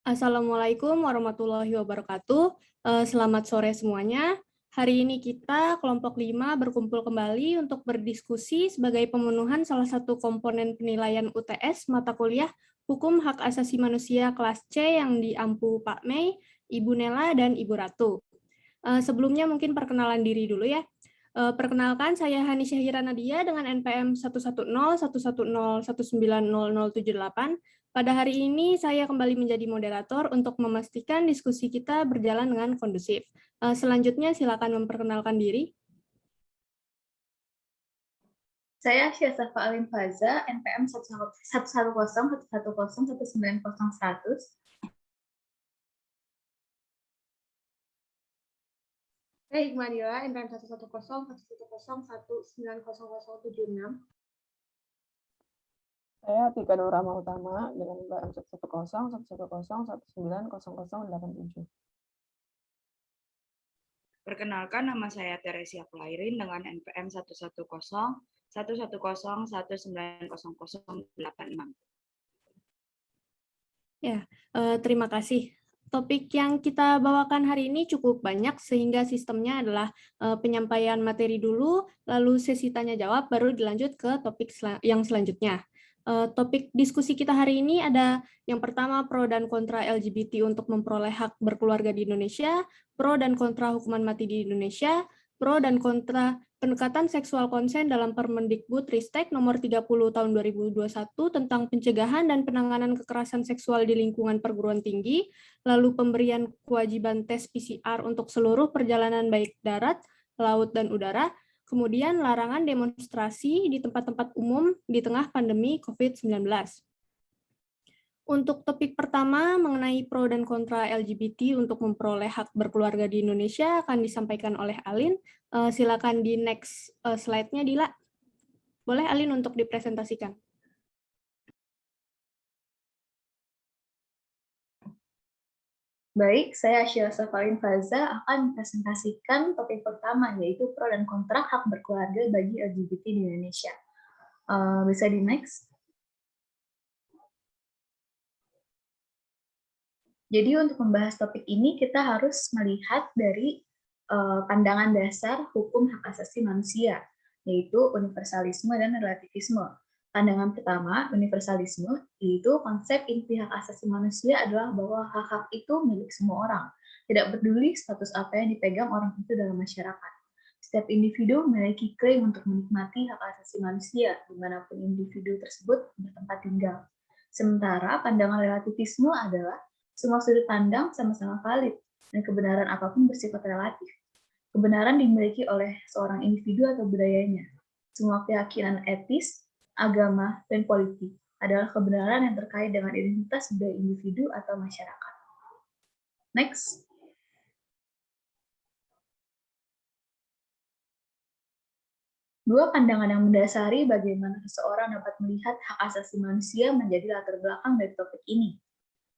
Assalamualaikum warahmatullahi wabarakatuh. Selamat sore semuanya. Hari ini kita, kelompok 5, berkumpul kembali untuk berdiskusi sebagai pemenuhan salah satu komponen penilaian UTS mata kuliah Hukum Hak Asasi Manusia kelas C yang diampu Pak Mei, Ibu Nela, dan Ibu Ratu. Sebelumnya mungkin perkenalan diri dulu ya. Perkenalkan, saya Hani Syahira Nadia dengan NPM 1101101900078. Pada hari ini saya kembali menjadi moderator untuk memastikan diskusi kita berjalan dengan kondusif. Selanjutnya silakan memperkenalkan diri. Saya Syasafa Alim Faza, NPM 1101101900100. Saya Hikmadila, NPM 1101101900076. Saya Tika Nurama Utama dengan NPM 1101101900087. Perkenalkan, nama saya Teresia Pelairin dengan NPM 1101101900086. Ya, terima kasih. Topik yang kita bawakan hari ini cukup banyak sehingga sistemnya adalah penyampaian materi dulu, lalu sesi tanya jawab, baru dilanjut ke topik yang selanjutnya. Topik diskusi kita hari ini ada yang pertama pro dan kontra LGBT untuk memperoleh hak berkeluarga di Indonesia, pro dan kontra hukuman mati di Indonesia, pro dan kontra pendekatan seksual konsen dalam Permendikbud-Ristek nomor 30 tahun 2021 tentang pencegahan dan penanganan kekerasan seksual di lingkungan perguruan tinggi, lalu pemberian kewajiban tes PCR untuk seluruh perjalanan baik darat, laut, dan udara, kemudian larangan demonstrasi di tempat-tempat umum di tengah pandemi COVID-19. Untuk topik pertama mengenai pro dan kontra LGBT untuk memperoleh hak berkeluarga di Indonesia akan disampaikan oleh Alin. Silakan di next slide-nya, Dila. Boleh Alin untuk dipresentasikan. Baik, saya Syasafa Alim Faza akan mempresentasikan topik pertama, yaitu pro dan kontra hak berkeluarga bagi LGBT di Indonesia. Bisa di next. Jadi untuk membahas topik ini, kita harus melihat dari pandangan dasar hukum hak asasi manusia, yaitu universalisme dan relativisme. Pandangan pertama, universalisme, yaitu konsep inti hak asasi manusia adalah bahwa hak-hak itu milik semua orang, tidak peduli status apa yang dipegang orang itu dalam masyarakat. Setiap individu memiliki klaim untuk menikmati hak asasi manusia, dimanapun individu tersebut bertempat tinggal. Sementara pandangan relativisme adalah semua sudut pandang sama-sama valid, dan kebenaran apapun bersifat relatif. Kebenaran dimiliki oleh seorang individu atau budayanya. Semua keyakinan etis, agama, dan politik adalah kebenaran yang terkait dengan identitas budaya individu atau masyarakat. Next. Dua pandangan yang mendasari bagaimana seseorang dapat melihat hak asasi manusia menjadi latar belakang dari topik ini.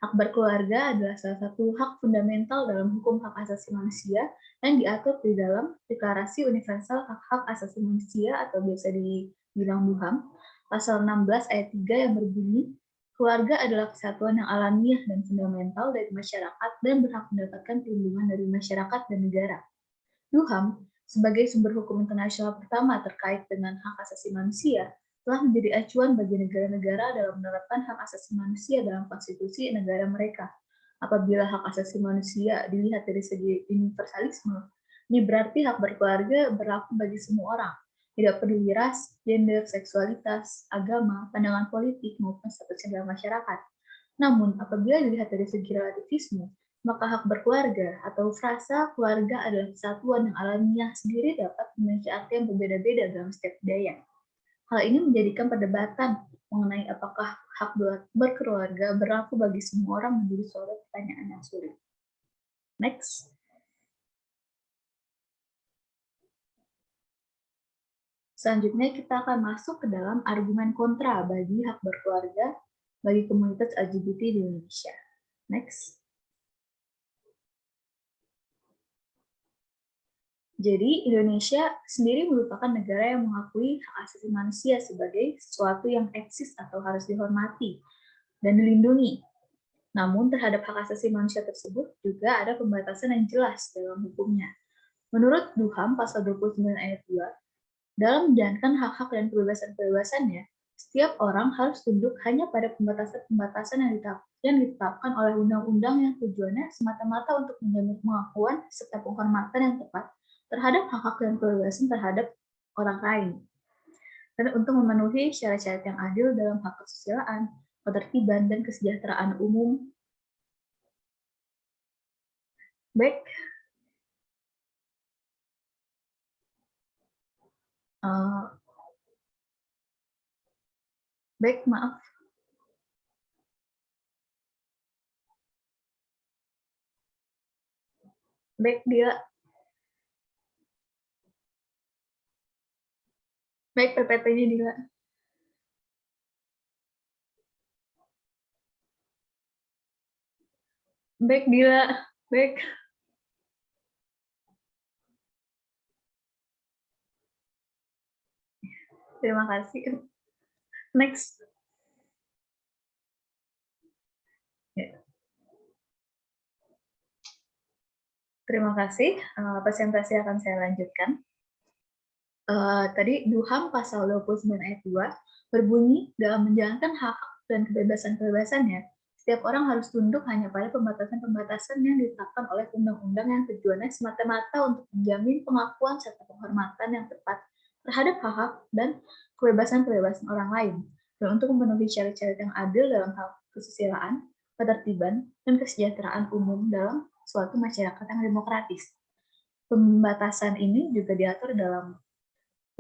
Hak berkeluarga adalah salah satu hak fundamental dalam hukum hak asasi manusia yang diatur di dalam Deklarasi Universal Hak-Hak Asasi Manusia atau biasa dibilang DUHAM, pasal 16 ayat 3 yang berbunyi, keluarga adalah kesatuan yang alamiah dan fundamental dari masyarakat dan berhak mendapatkan perlindungan dari masyarakat dan negara. DUHAM, sebagai sumber hukum internasional pertama terkait dengan hak asasi manusia, telah menjadi acuan bagi negara-negara dalam menerapkan hak asasi manusia dalam konstitusi negara mereka. Apabila hak asasi manusia dilihat dari segi universalisme, ini berarti hak berkeluarga berlaku bagi semua orang, tidak peduli ras, gender, seksualitas, agama, pandangan politik, maupun status dalam masyarakat. Namun, apabila dilihat dari segi relativisme, maka hak berkeluarga atau frasa keluarga adalah kesatuan yang alamiah sendiri dapat memiliki arti yang berbeda-beda dalam setiap budaya. Hal ini menjadikan perdebatan mengenai apakah hak berkeluarga berlaku bagi semua orang menjadi suatu pertanyaan yang sulit. Next. Selanjutnya kita akan masuk ke dalam argumen kontra bagi hak berkeluarga bagi komunitas LGBT di Indonesia. Next. Jadi, Indonesia sendiri merupakan negara yang mengakui hak asasi manusia sebagai sesuatu yang eksis atau harus dihormati dan dilindungi. Namun terhadap hak asasi manusia tersebut juga ada pembatasan yang jelas dalam hukumnya. Menurut DUHAM pasal 29 ayat 2, dalam menjalankan hak-hak dan kebebasan-kebebasannya, setiap orang harus tunduk hanya pada pembatasan-pembatasan yang ditetapkan oleh undang-undang yang tujuannya semata-mata untuk menjamin pengakuan serta penghormatan yang tepat terhadap hak-hak dan kebebasan terhadap orang lain, dan untuk memenuhi syarat-syarat yang adil dalam hak kesusilaan, ketertiban, dan kesejahteraan umum. Baik, maaf. Baik, dia. Baik, PPT-nya dia. Baik, Dila. Baik. Terima kasih. Next. Ya. Terima kasih. Presentasi akan saya lanjutkan. Tadi DUHAM pasal 29 ayat 2 berbunyi dalam menjalankan hak dan kebebasan-kebebasannya, setiap orang harus tunduk hanya pada pembatasan-pembatasan yang ditetapkan oleh undang-undang yang tujuannya semata-mata untuk menjamin pengakuan serta penghormatan yang tepat terhadap hak-hak dan kebebasan-kebebasan orang lain, dan untuk memenuhi syarat-syarat yang adil dalam hal kesusilaan, ketertiban, dan kesejahteraan umum dalam suatu masyarakat yang demokratis. Pembatasan ini juga diatur dalam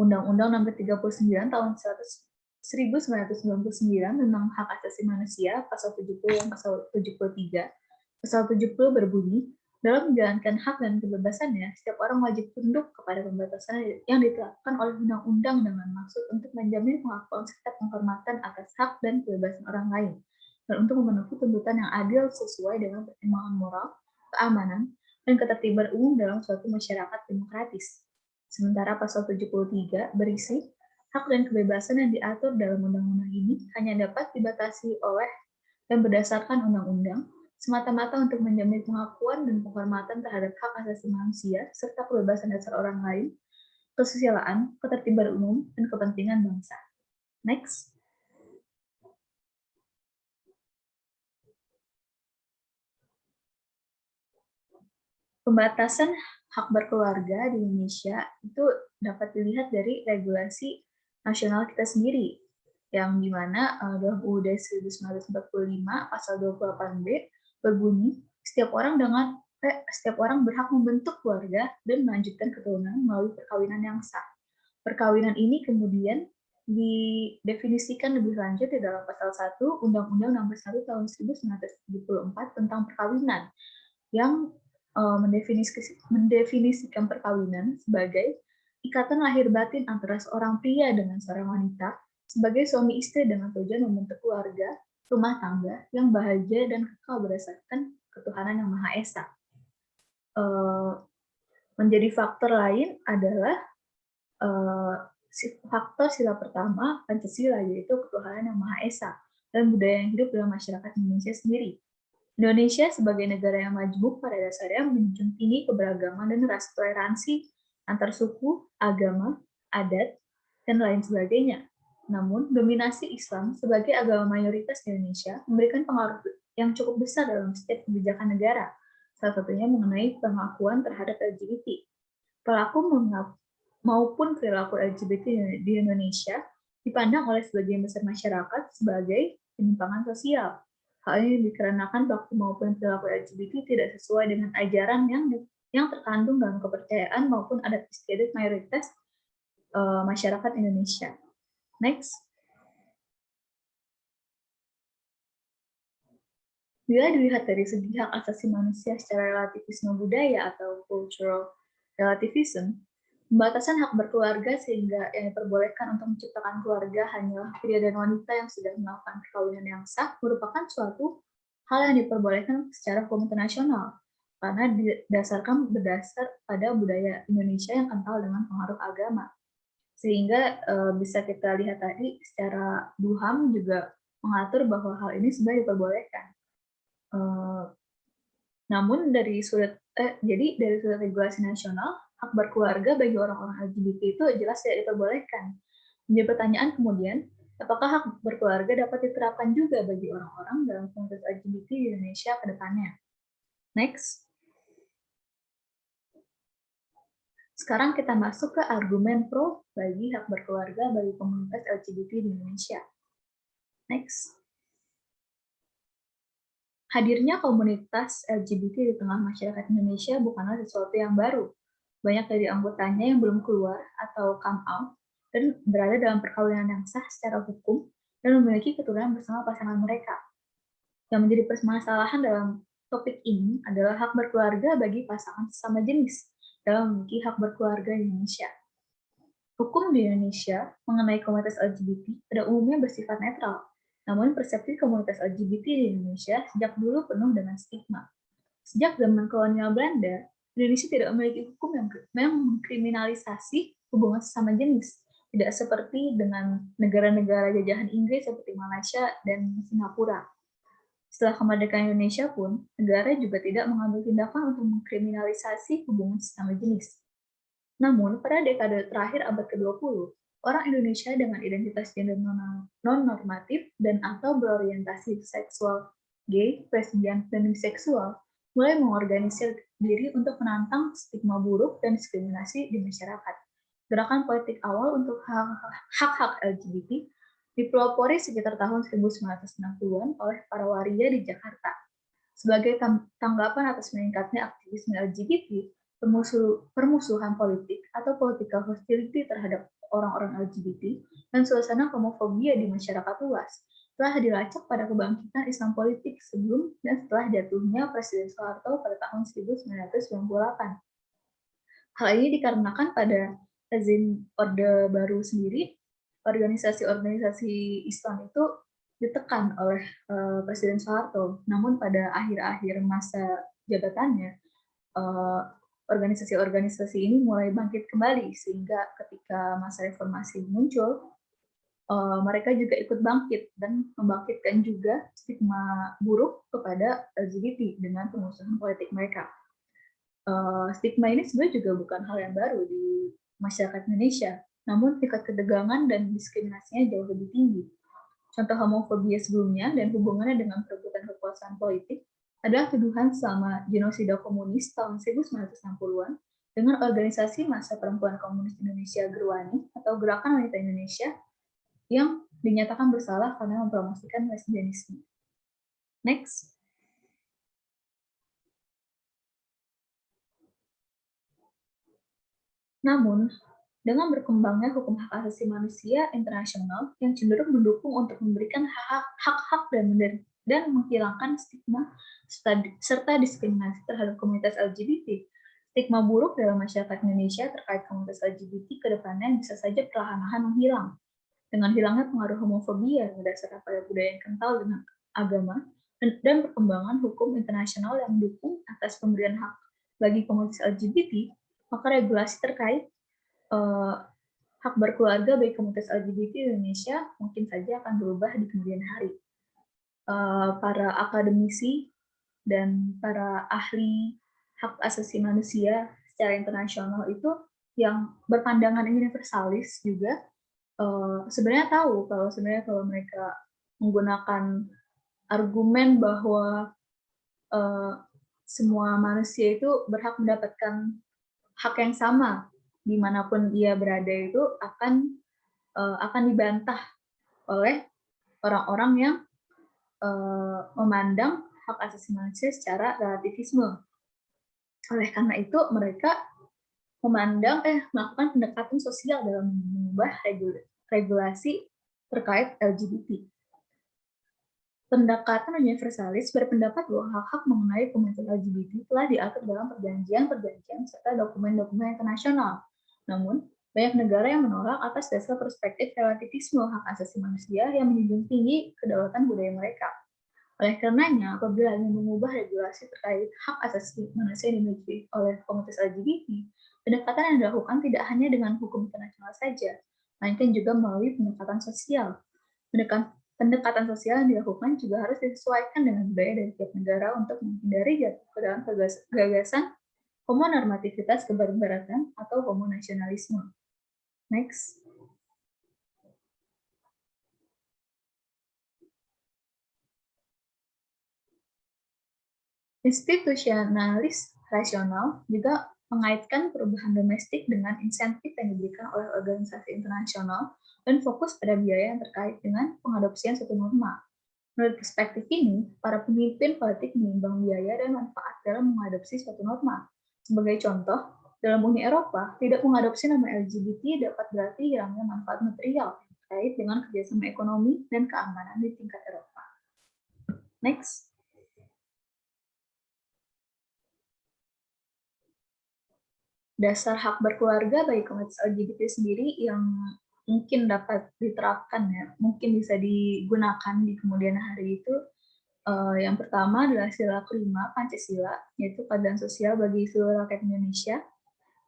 Undang-Undang Nomor 39 Tahun 1999 tentang Hak Asasi Manusia, Pasal 70 dan Pasal 73. Pasal 70 berbunyi, dalam menjalankan hak dan kebebasannya, setiap orang wajib tunduk kepada pembatasan yang ditetapkan oleh undang-undang dengan maksud untuk menjamin pengakuan serta penghormatan atas hak dan kebebasan orang lain, dan untuk memenuhi tuntutan yang adil sesuai dengan pertimbangan moral, keamanan, dan ketertiban umum dalam suatu masyarakat demokratis. Sementara pasal 73 berisi hak dan kebebasan yang diatur dalam undang-undang ini hanya dapat dibatasi oleh dan berdasarkan undang-undang semata-mata untuk menjamin pengakuan dan penghormatan terhadap hak asasi manusia serta kebebasan dasar orang lain, kesusilaan, ketertiban umum, dan kepentingan bangsa. Next. Pembatasan hak berkeluarga di Indonesia itu dapat dilihat dari regulasi nasional kita sendiri, yang dimana dalam UUD 1945 pasal 28B berbunyi setiap orang berhak membentuk keluarga dan melanjutkan keturunan melalui perkawinan yang sah. Perkawinan ini kemudian didefinisikan lebih lanjut di dalam pasal 1 Undang-Undang Nomor 1 Tahun 1974 tentang perkawinan, yang mendefinisikan perkawinan sebagai ikatan lahir batin antara seorang pria dengan seorang wanita sebagai suami istri dengan tujuan membentuk keluarga, rumah tangga yang bahagia dan kekal berdasarkan ketuhanan yang Maha Esa. Menjadi faktor lain adalah faktor sila pertama Pancasila, yaitu ketuhanan yang Maha Esa dan budaya yang hidup dalam masyarakat Indonesia sendiri. Indonesia sebagai negara yang majmuk pada dasarnya menjunjung tinggi keberagaman dan rasa toleransi antar suku, agama, adat, dan lain sebagainya. Namun, dominasi Islam sebagai agama mayoritas di Indonesia memberikan pengaruh yang cukup besar dalam setiap kebijakan negara, salah satunya mengenai pengakuan terhadap LGBT. Pelaku maupun perilaku LGBT di Indonesia dipandang oleh sebagian besar masyarakat sebagai penyimpangan sosial. Hal ini dikarenakan pelaku maupun perilaku LGBT tidak sesuai dengan ajaran yang terkandung dalam kepercayaan maupun adat istiadat mayoritas masyarakat Indonesia. Next. Bila dilihat dari segi hak asasi manusia secara relativisme budaya atau cultural relativism, pembatasan hak berkeluarga sehingga yang diperbolehkan untuk menciptakan keluarga hanyalah pria dan wanita yang sudah melakukan perkawinan yang sah merupakan suatu hal yang diperbolehkan secara hukum internasional karena berdasar pada budaya Indonesia yang kental dengan pengaruh agama. Sehingga bisa kita lihat tadi secara DUHAM juga mengatur bahwa hal ini sebenarnya diperbolehkan. Namun dari sudut regulasi nasional, hak berkeluarga bagi orang-orang LGBT itu jelas tidak diperbolehkan. Menjadi pertanyaan kemudian, apakah hak berkeluarga dapat diterapkan juga bagi orang-orang dalam komunitas LGBT di Indonesia ke depannya? Next. Sekarang kita masuk ke argumen pro bagi hak berkeluarga bagi komunitas LGBT di Indonesia. Next. Hadirnya komunitas LGBT di tengah masyarakat Indonesia bukanlah sesuatu yang baru. Banyak dari anggotanya yang belum keluar atau come out dan berada dalam perkawinan yang sah secara hukum dan memiliki keturunan bersama pasangan mereka. Yang menjadi permasalahan dalam topik ini adalah hak berkeluarga bagi pasangan sesama jenis dalam memiliki hak berkeluarga di Indonesia. Hukum di Indonesia mengenai komunitas LGBT pada umumnya bersifat netral, namun persepsi komunitas LGBT di Indonesia sejak dulu penuh dengan stigma. Sejak zaman kolonial Belanda, Indonesia tidak memiliki hukum yang mengkriminalisasi hubungan sesama jenis, tidak seperti dengan negara-negara jajahan Inggris seperti Malaysia dan Singapura. Setelah kemerdekaan Indonesia pun, negara juga tidak mengambil tindakan untuk mengkriminalisasi hubungan sesama jenis. Namun, pada dekade terakhir abad ke-20, orang Indonesia dengan identitas gender non-normatif dan atau berorientasi seksual gay, lesbian, dan biseksual mulai mengorganisir diri untuk menantang stigma buruk dan diskriminasi di masyarakat. Gerakan politik awal untuk hak-hak LGBT dipelopori sekitar tahun 1960-an oleh para waria di Jakarta. Sebagai tanggapan atas meningkatnya aktivisme LGBT, permusuhan politik atau political hostility terhadap orang-orang LGBT, dan suasana homofobia di masyarakat luas telah dilacak pada kebangkitan Islam politik sebelum dan setelah jatuhnya Presiden Soeharto pada tahun 1998. Hal ini dikarenakan pada rezim Orde Baru sendiri, organisasi-organisasi Islam itu ditekan oleh Presiden Soeharto. Namun pada akhir-akhir masa jabatannya, organisasi-organisasi ini mulai bangkit kembali, sehingga ketika masa reformasi muncul, mereka juga ikut bangkit dan membangkitkan juga stigma buruk kepada LGBT dengan pemusuhan politik mereka. Stigma ini sebenarnya juga bukan hal yang baru di masyarakat Indonesia, namun tingkat ketegangan dan diskriminasinya jauh lebih tinggi. Contoh homofobia sebelumnya dan hubungannya dengan perebutan kekuasaan politik adalah tuduhan selama genosida komunis tahun 1960-an dengan organisasi Massa Perempuan Komunis Indonesia Gerwani atau Gerakan Wanita Indonesia yang dinyatakan bersalah karena mempromosikan lesbianisme. Next. Namun, dengan berkembangnya hukum hak asasi manusia internasional yang cenderung mendukung untuk memberikan hak-hak dan menghilangkan stigma serta diskriminasi terhadap komunitas LGBT, stigma buruk dalam masyarakat Indonesia terkait komunitas LGBT ke depannya bisa saja perlahan-lahan menghilang. Dengan hilangnya pengaruh homofobia yang berdasarkan pada budaya yang kental dengan agama dan perkembangan hukum internasional yang mendukung atas pemberian hak bagi komunitas LGBT, maka regulasi terkait hak berkeluarga bagi komunitas LGBT di Indonesia mungkin saja akan berubah di kemudian hari. Para akademisi dan para ahli hak asasi manusia secara internasional itu yang berpandangan universalis juga sebenarnya tahu kalau mereka menggunakan argumen bahwa semua manusia itu berhak mendapatkan hak yang sama dimanapun ia berada itu akan dibantah oleh orang-orang yang memandang hak asasi manusia secara relativisme. Oleh karena itu mereka melakukan pendekatan sosial dalam mengubah regulasi terkait LGBT. Pendekatan universalis berpendapat bahwa hak-hak mengenai komunitas LGBT telah diatur dalam perjanjian-perjanjian serta dokumen-dokumen internasional. Namun, banyak negara yang menolak atas dasar perspektif relativisme hak asasi manusia yang menjunjung tinggi kedaulatan budaya mereka. Oleh karenanya, apabila ingin mengubah regulasi terkait hak asasi manusia yang dimiliki oleh komunitas LGBT, pendekatan yang dilakukan tidak hanya dengan hukum internasional saja, melainkan juga melalui pendekatan sosial. Pendekatan sosial yang dilakukan juga harus disesuaikan dengan budaya dari tiap negara untuk menghindari jatuh ke dalam gagasan homonormativitas kebarat-baratan atau homonasionalisme. Next. Institusionalis rasional juga mengaitkan perubahan domestik dengan insentif yang diberikan oleh organisasi internasional dan fokus pada biaya yang terkait dengan pengadopsian suatu norma. Menurut perspektif ini, para pemimpin politik menimbang biaya dan manfaat dalam mengadopsi suatu norma. Sebagai contoh, dalam Uni Eropa, tidak mengadopsi nama LGBT dapat berarti hilangnya manfaat material terkait dengan kerjasama ekonomi dan keamanan di tingkat Eropa. Next. Dasar hak berkeluarga bagi komunitas LGBT sendiri yang mungkin dapat diterapkan ya, mungkin bisa digunakan di kemudian hari itu. Yang pertama adalah sila kelima Pancasila, yaitu keadilan sosial bagi seluruh rakyat Indonesia,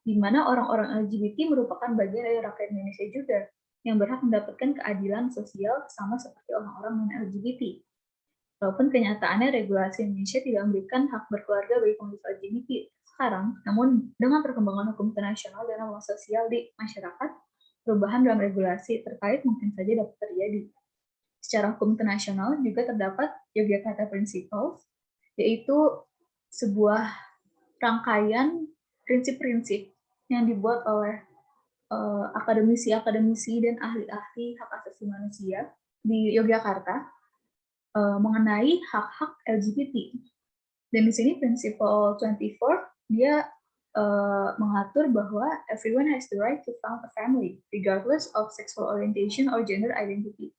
di mana orang-orang LGBT merupakan bagian dari rakyat Indonesia juga, yang berhak mendapatkan keadilan sosial sama seperti orang-orang non-LGBT. Walaupun kenyataannya regulasi Indonesia tidak memberikan hak berkeluarga bagi komunitas LGBT sekarang, namun dengan perkembangan hukum internasional dan norma sosial di masyarakat, perubahan dalam regulasi terkait mungkin saja dapat terjadi. Secara hukum internasional juga terdapat Yogyakarta Principles, yaitu sebuah rangkaian prinsip-prinsip yang dibuat oleh akademisi-akademisi dan ahli-ahli hak asasi manusia di Yogyakarta mengenai hak-hak LGBT. Dan di sini Principle 24 dia mengatur bahwa everyone has the right to found a family, regardless of sexual orientation or gender identity.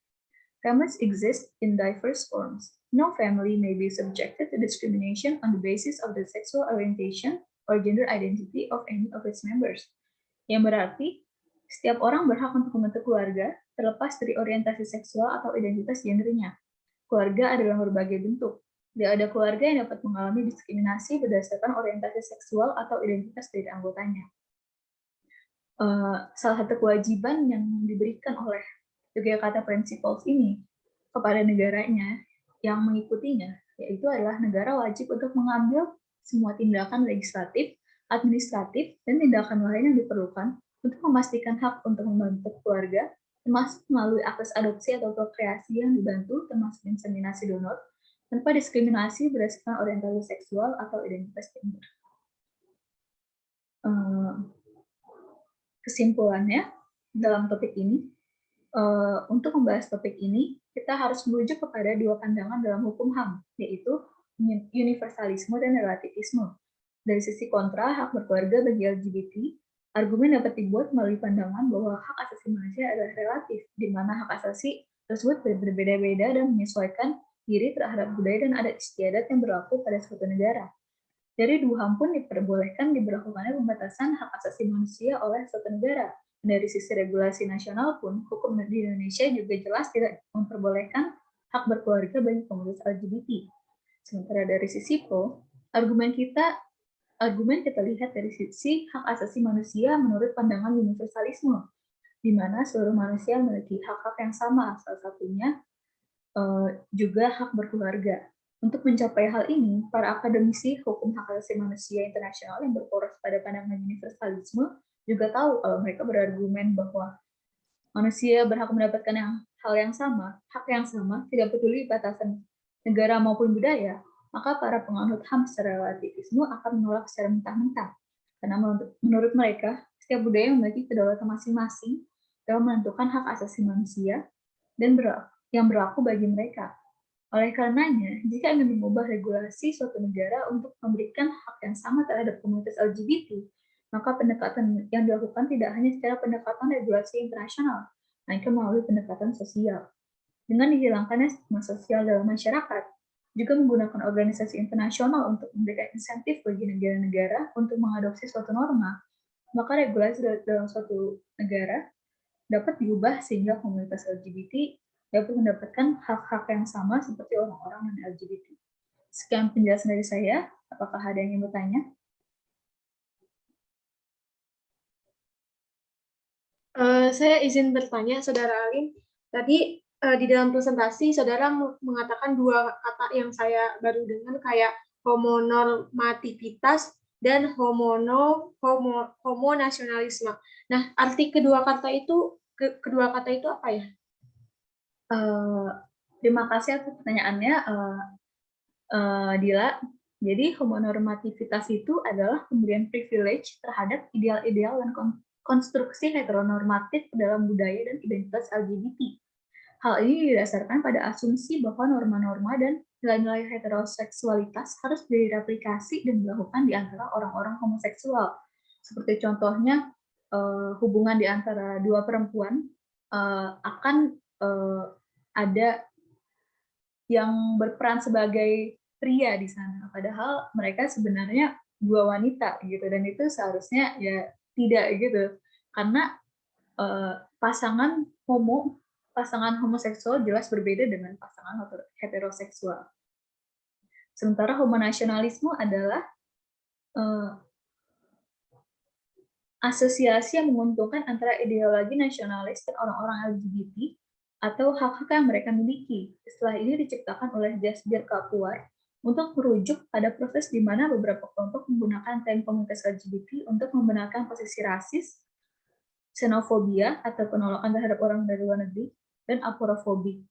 Families exist in diverse forms. No family may be subjected to discrimination on the basis of the sexual orientation or gender identity of any of its members. Yang berarti, setiap orang berhak untuk membentuk keluarga, terlepas dari orientasi seksual atau identitas gendernya. Keluarga adalah berbagai bentuk. Tidak ada keluarga yang dapat mengalami diskriminasi berdasarkan orientasi seksual atau identitas dari anggotanya. Salah satu kewajiban yang diberikan oleh Yogyakarta Principles ini kepada negaranya yang mengikutinya, yaitu adalah negara wajib untuk mengambil semua tindakan legislatif, administratif, dan tindakan lain yang diperlukan untuk memastikan hak untuk membentuk keluarga, termasuk melalui akses adopsi atau prokreasi yang dibantu, termasuk inseminasi donor, tanpa diskriminasi berdasarkan orientasi seksual atau identitas gender. Kesimpulannya, dalam topik ini, untuk membahas topik ini, kita harus merujuk kepada dua pandangan dalam hukum HAM, yaitu universalisme dan relativisme. Dari sisi kontra hak berkeluarga bagi LGBT, argumen dapat dibuat melalui pandangan bahwa hak asasi manusia adalah relatif, di mana hak asasi tersebut berbeda-beda dan menyesuaikan diri terhadap budaya dan adat istiadat yang berlaku pada suatu negara. Dari dua HAM pun diperbolehkan diberlakukannya pembatasan hak asasi manusia oleh suatu negara. Dari sisi regulasi nasional pun, hukum di Indonesia juga jelas tidak memperbolehkan hak berkeluarga bagi komunitas LGBT. Sementara dari sisi pro, argumen kita lihat dari sisi hak asasi manusia menurut pandangan universalisme, di mana seluruh manusia memiliki hak-hak yang sama, salah satunya juga hak berkeluarga. Untuk mencapai hal ini, para akademisi hukum hak asasi manusia internasional yang berporos pada pandangan universalisme juga tahu kalau mereka berargumen bahwa manusia berhak mendapatkan hal yang sama, hak yang sama, tidak peduli batasan negara maupun budaya, maka para penganut HAM secara relativisme akan menolak secara mentah-mentah. Karena menurut mereka, setiap budaya memiliki kedaulatan masing-masing dalam menentukan hak asasi manusia dan yang berlaku bagi mereka. Oleh karenanya, jika ingin mengubah regulasi suatu negara untuk memberikan hak yang sama terhadap komunitas LGBT, maka pendekatan yang dilakukan tidak hanya secara pendekatan regulasi internasional, melainkan melalui pendekatan sosial. Dengan dihilangkannya stigma sosial dalam masyarakat, juga menggunakan organisasi internasional untuk memberikan insentif bagi negara-negara untuk mengadopsi suatu norma, maka regulasi dalam suatu negara dapat diubah sehingga komunitas LGBT dapat mendapatkan hak-hak yang sama seperti orang-orang non-LGBT. Sekian penjelasan dari saya. Apakah ada yang ingin bertanya? Saya izin bertanya, Saudara Alim. Tadi di dalam presentasi saudara mengatakan dua kata yang saya baru dengar kayak homonormativitas dan homonasionalisme. Nah, arti kedua kata itu apa ya? Terima kasih atas pertanyaannya, Dila. Jadi homonormativitas itu adalah pemberian privilege terhadap ideal-ideal dan konstruksi heteronormatif dalam budaya dan identitas LGBT. Hal ini didasarkan pada asumsi bahwa norma-norma dan nilai-nilai heteroseksualitas harus direplikasi dan dilakukan di antara orang-orang homoseksual. Seperti contohnya, hubungan di antara dua perempuan akan ada yang berperan sebagai pria di sana, padahal mereka sebenarnya dua wanita gitu, dan itu seharusnya ya tidak gitu, karena pasangan homoseksual jelas berbeda dengan pasangan heteroseksual. Sementara homonasionalisme adalah asosiasi yang menguntungkan antara ideologi nasionalis dan orang-orang LGBT atau hak-hak yang mereka miliki. Istilah ini diciptakan oleh Jasbir Kapoor untuk merujuk pada proses di mana beberapa kelompok menggunakan term komunitas LGBT untuk membenarkan posisi rasis, xenofobia atau penolakan terhadap orang dari luar negeri, dan aporofobi,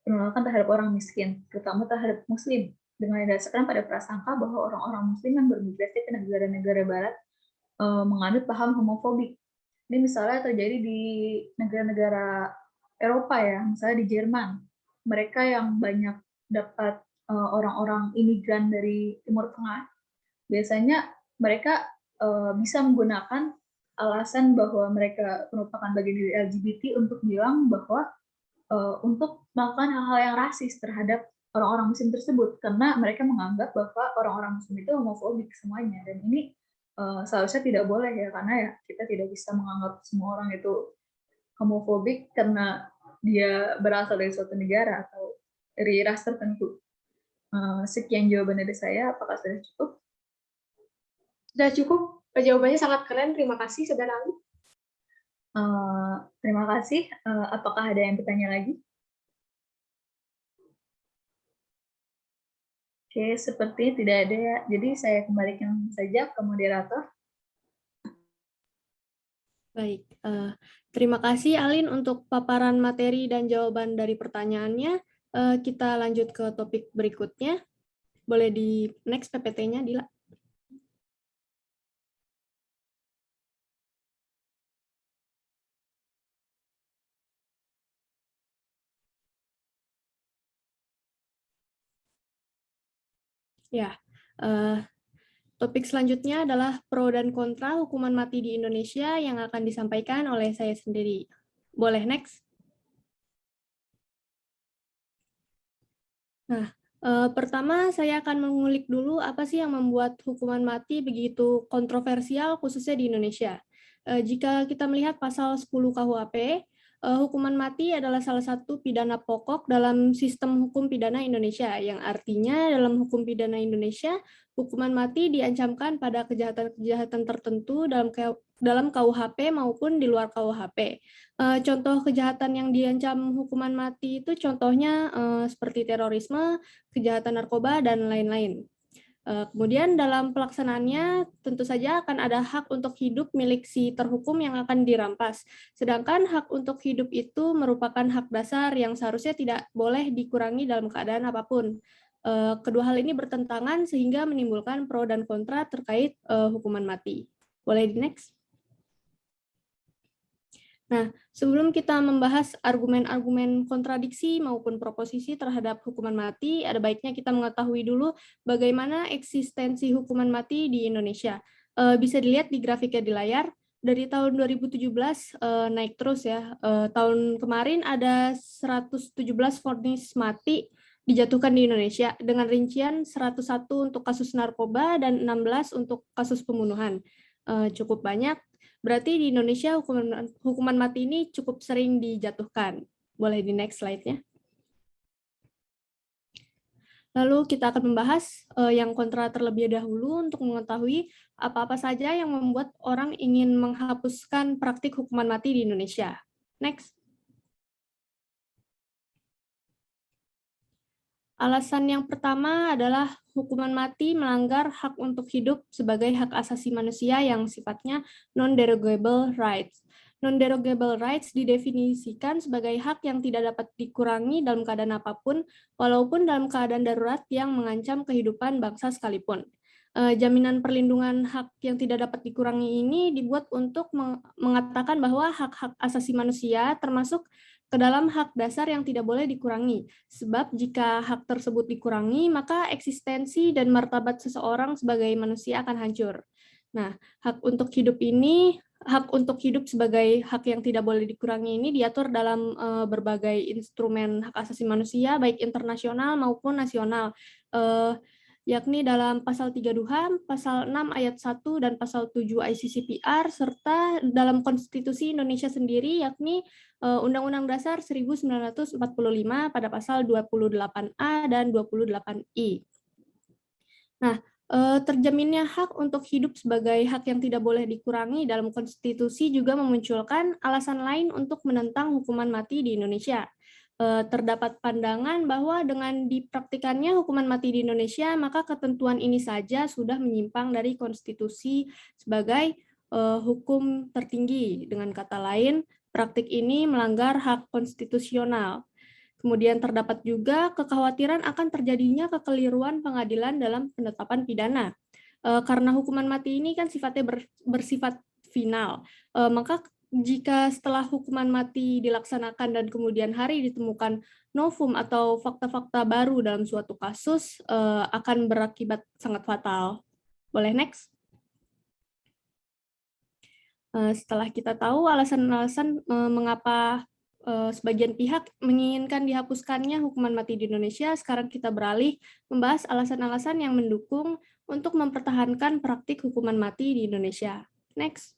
penolakan terhadap orang miskin, terutama terhadap muslim, dengan didasarkan pada prasangka bahwa orang-orang muslim yang bermigrasi ke negara-negara barat menganut paham homofobik. Ini misalnya terjadi di negara-negara Eropa ya, misalnya di Jerman. Mereka yang banyak dapat orang-orang imigran dari Timur Tengah, biasanya mereka bisa menggunakan alasan bahwa mereka merupakan bagian dari LGBT untuk bilang bahwa untuk melakukan hal-hal yang rasis terhadap orang-orang muslim tersebut, karena mereka menganggap bahwa orang-orang muslim itu homofobik semuanya, dan ini seharusnya tidak boleh ya, karena ya kita tidak bisa menganggap semua orang itu homofobik karena dia berasal dari suatu negara atau dari ras tertentu. Sekian jawaban dari saya, apakah sudah cukup? Sudah cukup, jawabannya sangat keren, terima kasih Saudara Ali. Terima kasih. Apakah ada yang bertanya lagi? Oke, seperti tidak ada ya. Jadi saya kembalikan saja ke moderator. Baik, terima kasih Alin untuk paparan materi dan jawaban dari pertanyaannya. Kita lanjut ke topik berikutnya. Boleh di next PPT-nya, Dila. Ya, topik selanjutnya adalah pro dan kontra hukuman mati di Indonesia yang akan disampaikan oleh saya sendiri. Boleh next? Nah, pertama saya akan mengulik dulu apa sih yang membuat hukuman mati begitu kontroversial khususnya di Indonesia. Jika kita melihat pasal 10 KUHP, hukuman mati adalah salah satu pidana pokok dalam sistem hukum pidana Indonesia, yang artinya dalam hukum pidana Indonesia, hukuman mati diancamkan pada kejahatan-kejahatan tertentu dalam KUHP maupun di luar KUHP. Contoh kejahatan yang diancam hukuman mati itu contohnya seperti terorisme, kejahatan narkoba, dan lain-lain. Kemudian dalam pelaksanaannya tentu saja akan ada hak untuk hidup milik si terhukum yang akan dirampas. Sedangkan hak untuk hidup itu merupakan hak dasar yang seharusnya tidak boleh dikurangi dalam keadaan apapun. Kedua hal ini bertentangan sehingga menimbulkan pro dan kontra terkait hukuman mati. Boleh di next? Nah, sebelum kita membahas argumen-argumen kontradiksi maupun proposisi terhadap hukuman mati, ada baiknya kita mengetahui dulu bagaimana eksistensi hukuman mati di Indonesia. Bisa dilihat di grafiknya di layar, dari tahun 2017 naik terus ya. Tahun kemarin ada 117 vonis mati dijatuhkan di Indonesia, dengan rincian 101 untuk kasus narkoba dan 16 untuk kasus pembunuhan. Cukup banyak. Berarti di Indonesia hukuman mati ini cukup sering dijatuhkan. Boleh di next slide-nya. Lalu kita akan membahas yang kontra terlebih dahulu untuk mengetahui apa-apa saja yang membuat orang ingin menghapuskan praktik hukuman mati di Indonesia. Next. Alasan yang pertama adalah hukuman mati melanggar hak untuk hidup sebagai hak asasi manusia yang sifatnya non-derogable rights. Non-derogable rights didefinisikan sebagai hak yang tidak dapat dikurangi dalam keadaan apapun, walaupun dalam keadaan darurat yang mengancam kehidupan bangsa sekalipun. Jaminan perlindungan hak yang tidak dapat dikurangi ini dibuat untuk mengatakan bahwa hak-hak asasi manusia termasuk ke dalam hak dasar yang tidak boleh dikurangi. Sebab jika hak tersebut dikurangi, maka eksistensi dan martabat seseorang sebagai manusia akan hancur. Nah, hak untuk hidup sebagai hak yang tidak boleh dikurangi ini diatur dalam berbagai instrumen hak asasi manusia, baik internasional maupun nasional, yakni dalam pasal 3 DUHAM, pasal 6 ayat 1 dan pasal 7 ICCPR, serta dalam konstitusi Indonesia sendiri, yakni Undang-Undang Dasar 1945 pada pasal 28A dan 28I. Nah, terjaminnya hak untuk hidup sebagai hak yang tidak boleh dikurangi dalam konstitusi juga memunculkan alasan lain untuk menentang hukuman mati di Indonesia. Terdapat pandangan bahwa dengan dipraktikannya hukuman mati di Indonesia, maka ketentuan ini saja sudah menyimpang dari konstitusi sebagai hukum tertinggi. Dengan kata lain, praktik ini melanggar hak konstitusional. Kemudian terdapat juga kekhawatiran akan terjadinya kekeliruan pengadilan dalam penetapan pidana. Karena hukuman mati ini kan sifatnya bersifat final, maka jika setelah hukuman mati dilaksanakan dan kemudian hari ditemukan novum atau fakta-fakta baru dalam suatu kasus, akan berakibat sangat fatal. Boleh next? Setelah kita tahu alasan-alasan mengapa sebagian pihak menginginkan dihapuskannya hukuman mati di Indonesia, sekarang kita beralih membahas alasan-alasan yang mendukung untuk mempertahankan praktik hukuman mati di Indonesia. Next.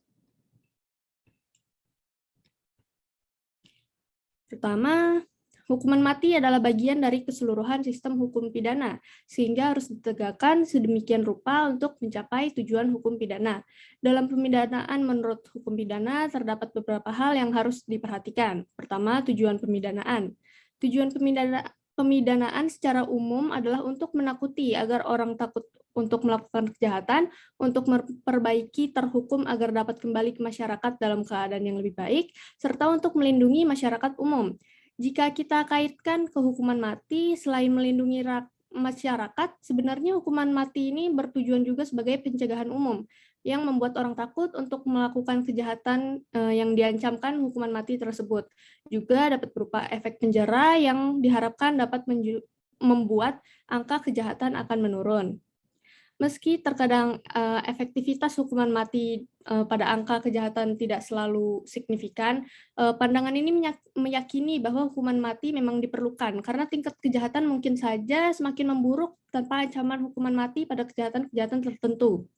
Pertama, hukuman mati adalah bagian dari keseluruhan sistem hukum pidana, sehingga harus ditegakkan sedemikian rupa untuk mencapai tujuan hukum pidana. Dalam pemidanaan menurut hukum pidana, terdapat beberapa hal yang harus diperhatikan. Pertama, tujuan pemidanaan. Tujuan pemidanaan secara umum adalah untuk menakuti agar orang takut untuk melakukan kejahatan, untuk memperbaiki terhukum agar dapat kembali ke masyarakat dalam keadaan yang lebih baik, serta untuk melindungi masyarakat umum. Jika kita kaitkan ke hukuman mati, selain melindungi masyarakat, sebenarnya hukuman mati ini bertujuan juga sebagai pencegahan umum, yang membuat orang takut untuk melakukan kejahatan yang diancamkan hukuman mati tersebut. Juga dapat berupa efek penjara yang diharapkan dapat membuat angka kejahatan akan menurun. Meski terkadang efektivitas hukuman mati pada angka kejahatan tidak selalu signifikan, pandangan ini meyakini bahwa hukuman mati memang diperlukan karena tingkat kejahatan mungkin saja semakin memburuk tanpa ancaman hukuman mati pada kejahatan-kejahatan tertentu.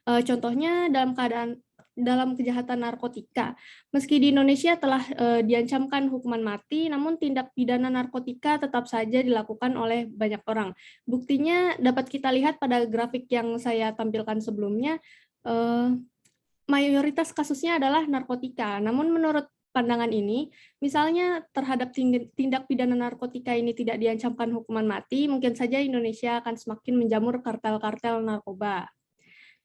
Contohnya dalam kejahatan narkotika. Meski di Indonesia telah diancamkan hukuman mati, namun tindak pidana narkotika tetap saja dilakukan oleh banyak orang. Buktinya dapat kita lihat pada grafik yang saya tampilkan sebelumnya, mayoritas kasusnya adalah narkotika. Namun menurut pandangan ini, misalnya terhadap tindak pidana narkotika ini tidak diancamkan hukuman mati, mungkin saja Indonesia akan semakin menjamur kartel-kartel narkoba.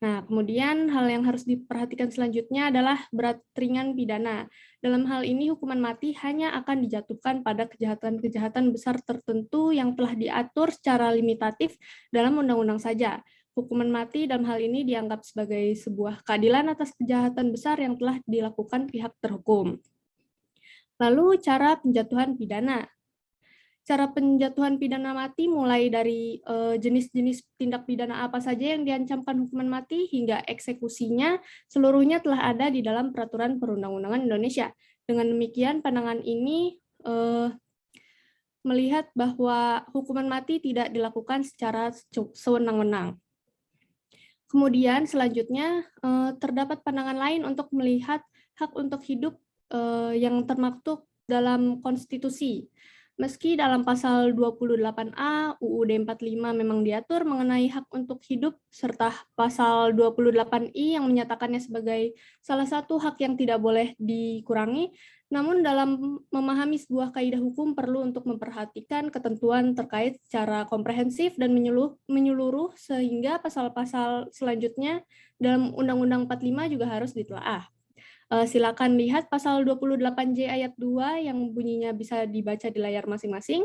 Nah, kemudian hal yang harus diperhatikan selanjutnya adalah berat ringan pidana. Dalam hal ini, hukuman mati hanya akan dijatuhkan pada kejahatan-kejahatan besar tertentu yang telah diatur secara limitatif dalam undang-undang saja. Hukuman mati dalam hal ini dianggap sebagai sebuah keadilan atas kejahatan besar yang telah dilakukan pihak terhukum. Lalu, cara penjatuhan pidana. Cara penjatuhan pidana mati mulai dari jenis-jenis tindak pidana apa saja yang diancamkan hukuman mati hingga eksekusinya seluruhnya telah ada di dalam peraturan perundang-undangan Indonesia. Dengan demikian pandangan ini melihat bahwa hukuman mati tidak dilakukan secara sewenang-wenang. Kemudian selanjutnya terdapat pandangan lain untuk melihat hak untuk hidup yang termaktub dalam konstitusi. Meski dalam pasal 28A UUD 45 memang diatur mengenai hak untuk hidup serta pasal 28I yang menyatakannya sebagai salah satu hak yang tidak boleh dikurangi, namun dalam memahami sebuah kaidah hukum perlu untuk memperhatikan ketentuan terkait secara komprehensif dan menyeluruh sehingga pasal-pasal selanjutnya dalam Undang-Undang 45 juga harus ditelaah. Silakan lihat pasal 28J ayat 2 yang bunyinya bisa dibaca di layar masing-masing.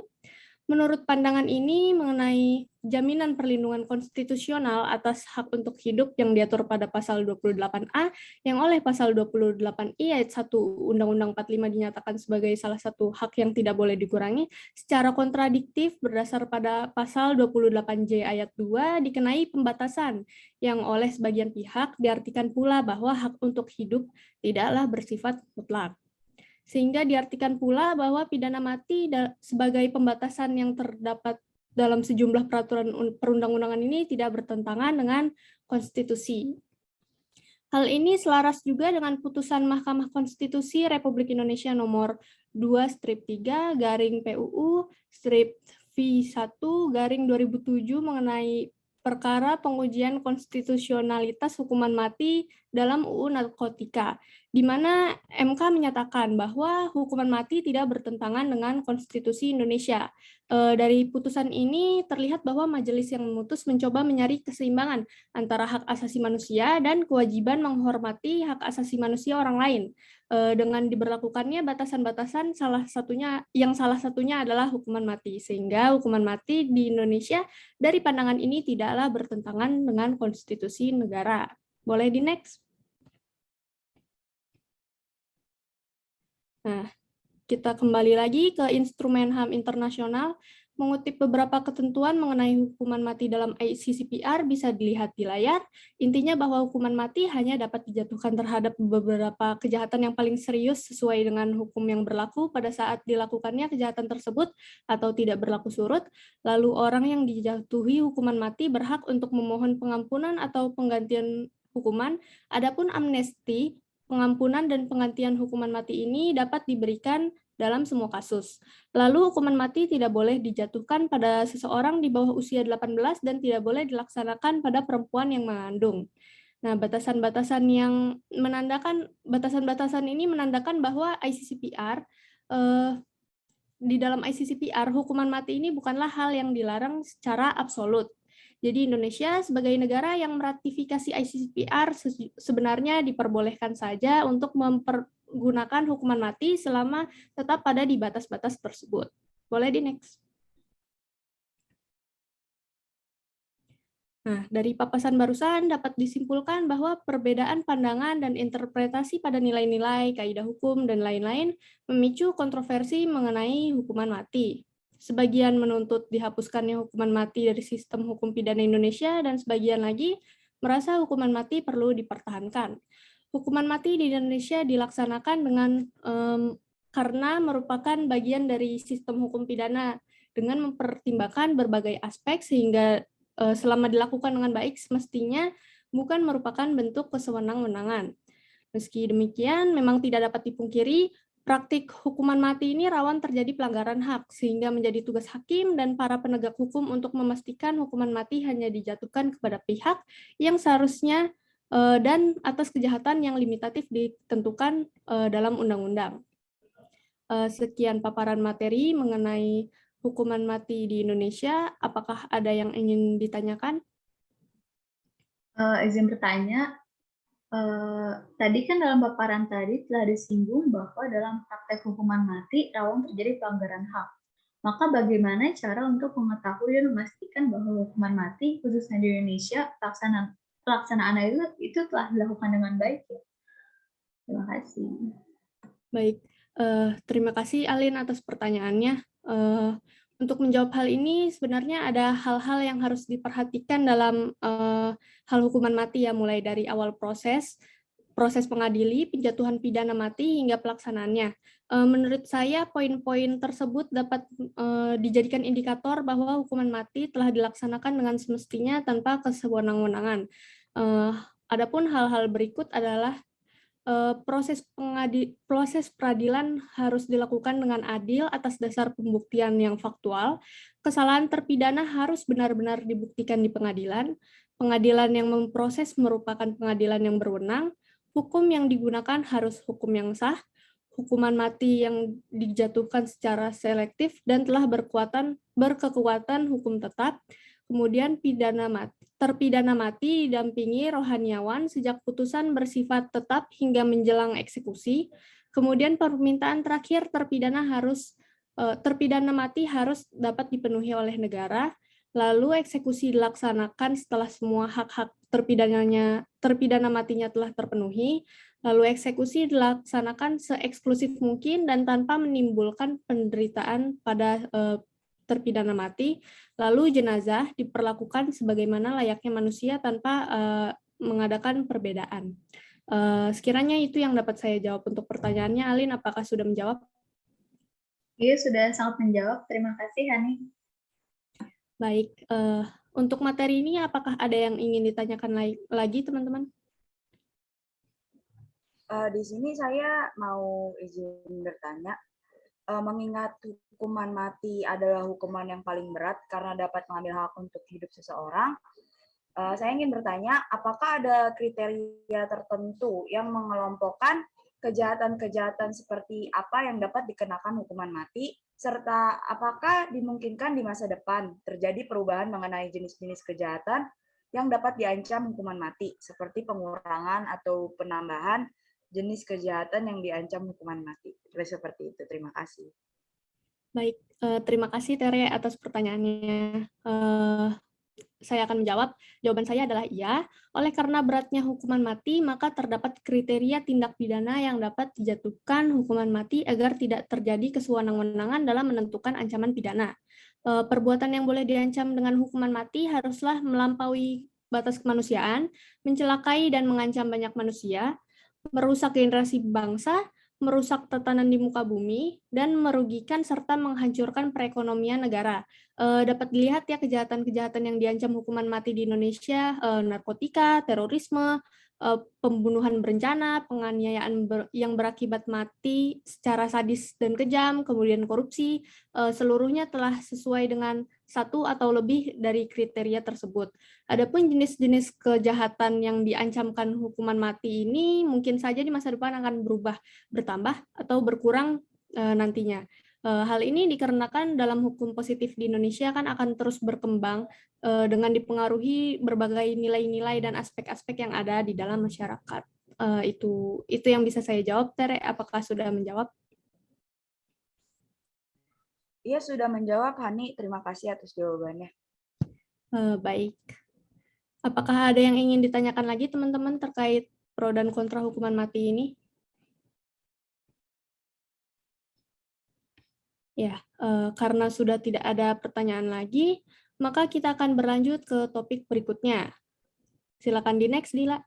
Menurut pandangan ini mengenai jaminan perlindungan konstitusional atas hak untuk hidup yang diatur pada pasal 28A yang oleh pasal 28I ayat 1 Undang-Undang 45 dinyatakan sebagai salah satu hak yang tidak boleh dikurangi, secara kontradiktif berdasar pada pasal 28J ayat 2 dikenai pembatasan yang oleh sebagian pihak diartikan pula bahwa hak untuk hidup tidaklah bersifat mutlak. Sehingga diartikan pula bahwa pidana mati sebagai pembatasan yang terdapat dalam sejumlah peraturan perundang-undangan ini tidak bertentangan dengan konstitusi. Hal ini selaras juga dengan putusan Mahkamah Konstitusi Republik Indonesia nomor 2/3 garing PUU V1/2007 mengenai perkara pengujian konstitusionalitas hukuman mati dalam UU Narkotika, di mana MK menyatakan bahwa hukuman mati tidak bertentangan dengan konstitusi Indonesia. Dari putusan ini terlihat bahwa majelis yang memutus mencoba mencari keseimbangan antara hak asasi manusia dan kewajiban menghormati hak asasi manusia orang lain. Dengan diberlakukannya batasan-batasan salah satunya adalah hukuman mati, sehingga hukuman mati di Indonesia dari pandangan ini tidaklah bertentangan dengan konstitusi negara. Boleh di next? Nah, kita kembali lagi ke instrumen HAM internasional. Mengutip beberapa ketentuan mengenai hukuman mati dalam ICCPR bisa dilihat di layar. Intinya bahwa hukuman mati hanya dapat dijatuhkan terhadap beberapa kejahatan yang paling serius sesuai dengan hukum yang berlaku pada saat dilakukannya kejahatan tersebut atau tidak berlaku surut. Lalu orang yang dijatuhi hukuman mati berhak untuk memohon pengampunan atau penggantian hukuman. Adapun amnesti, pengampunan dan penggantian hukuman mati ini dapat diberikan dalam semua kasus. Lalu hukuman mati tidak boleh dijatuhkan pada seseorang di bawah usia 18 dan tidak boleh dilaksanakan pada perempuan yang mengandung. Nah, batasan-batasan ini menandakan bahwa ICCPR di dalam ICCPR hukuman mati ini bukanlah hal yang dilarang secara absolut. Jadi Indonesia sebagai negara yang meratifikasi ICCPR sebenarnya diperbolehkan saja untuk menggunakan hukuman mati selama tetap pada di batas-batas tersebut. Boleh di next. Nah, dari papasan barusan dapat disimpulkan bahwa perbedaan pandangan dan interpretasi pada nilai-nilai, kaidah hukum, dan lain-lain memicu kontroversi mengenai hukuman mati. Sebagian menuntut dihapuskannya hukuman mati dari sistem hukum pidana Indonesia, dan sebagian lagi merasa hukuman mati perlu dipertahankan. Hukuman mati di Indonesia dilaksanakan karena merupakan bagian dari sistem hukum pidana dengan mempertimbangkan berbagai aspek sehingga selama dilakukan dengan baik semestinya bukan merupakan bentuk kesewenang-wenangan. Meski demikian, memang tidak dapat dipungkiri praktik hukuman mati ini rawan terjadi pelanggaran hak, sehingga menjadi tugas hakim dan para penegak hukum untuk memastikan hukuman mati hanya dijatuhkan kepada pihak yang seharusnya dan atas kejahatan yang limitatif ditentukan dalam undang-undang. Sekian paparan materi mengenai hukuman mati di Indonesia. Apakah ada yang ingin ditanyakan? Izin bertanya, tadi kan dalam paparan tadi telah disinggung bahwa dalam praktek hukuman mati rawan terjadi pelanggaran HAM. Maka bagaimana cara untuk mengetahui dan memastikan bahwa hukuman mati khususnya di Indonesia pelaksanaan itu telah dilakukan dengan baik ya? Terima kasih. Baik, terima kasih Alin atas pertanyaannya. Untuk menjawab hal ini sebenarnya ada hal-hal yang harus diperhatikan dalam hal hukuman mati ya, mulai dari awal proses pengadili, penjatuhan pidana mati hingga pelaksanaannya. Menurut saya poin-poin tersebut dapat dijadikan indikator bahwa hukuman mati telah dilaksanakan dengan semestinya tanpa kesewenang-wenangan. Adapun hal-hal berikut adalah proses peradilan harus dilakukan dengan adil atas dasar pembuktian yang faktual. Kesalahan terpidana harus benar-benar dibuktikan di pengadilan. Pengadilan yang memproses merupakan pengadilan yang berwenang. Hukum yang digunakan harus hukum yang sah. Hukuman mati yang dijatuhkan secara selektif dan telah berkekuatan hukum tetap. Kemudian terpidana mati didampingi rohaniawan sejak putusan bersifat tetap hingga menjelang eksekusi. Kemudian permintaan terakhir terpidana mati harus dapat dipenuhi oleh negara. Lalu eksekusi dilaksanakan setelah semua hak-hak terpidana matinya telah terpenuhi. Lalu eksekusi dilaksanakan seeksklusif mungkin dan tanpa menimbulkan penderitaan pada terpidana mati. Lalu jenazah diperlakukan sebagaimana layaknya manusia tanpa mengadakan perbedaan. Sekiranya itu yang dapat saya jawab untuk pertanyaannya. Alin, apakah sudah menjawab? Iya, sudah sangat menjawab. Terima kasih, Hani. Baik, untuk materi ini apakah ada yang ingin ditanyakan lagi, teman-teman? Di sini saya mau izin bertanya. Mengingat hukuman mati adalah hukuman yang paling berat karena dapat mengambil hak untuk hidup seseorang, saya ingin bertanya, apakah ada kriteria tertentu yang mengelompokkan kejahatan-kejahatan seperti apa yang dapat dikenakan hukuman mati, serta apakah dimungkinkan di masa depan terjadi perubahan mengenai jenis-jenis kejahatan yang dapat diancam hukuman mati, seperti pengurangan atau penambahan jenis kejahatan yang diancam hukuman mati. Seperti itu. Terima kasih. Baik, terima kasih Tere atas pertanyaannya. Saya akan menjawab. Jawaban saya adalah iya. Oleh karena beratnya hukuman mati, maka terdapat kriteria tindak pidana yang dapat dijatuhkan hukuman mati agar tidak terjadi kesewenang-wenangan dalam menentukan ancaman pidana. Perbuatan yang boleh diancam dengan hukuman mati haruslah melampaui batas kemanusiaan, mencelakai dan mengancam banyak manusia, merusak generasi bangsa, merusak tatanan di muka bumi, dan merugikan serta menghancurkan perekonomian negara. Dapat dilihat ya kejahatan-kejahatan yang diancam hukuman mati di Indonesia, narkotika, terorisme, pembunuhan berencana, penganiayaan yang berakibat mati secara sadis dan kejam, kemudian korupsi, seluruhnya telah sesuai dengan satu atau lebih dari kriteria tersebut. Adapun jenis-jenis kejahatan yang diancamkan hukuman mati ini mungkin saja di masa depan akan bertambah atau berkurang nantinya. Hal ini dikarenakan dalam hukum positif di Indonesia kan akan terus berkembang dengan dipengaruhi berbagai nilai-nilai dan aspek-aspek yang ada di dalam masyarakat. Itu yang bisa saya jawab, Tere. Apakah sudah menjawab? Iya, sudah menjawab, Hani. Terima kasih atas jawabannya. Baik. Apakah ada yang ingin ditanyakan lagi, teman-teman, terkait pro dan kontra hukuman mati ini? Ya, karena sudah tidak ada pertanyaan lagi, maka kita akan berlanjut ke topik berikutnya. Silakan di next, Dila.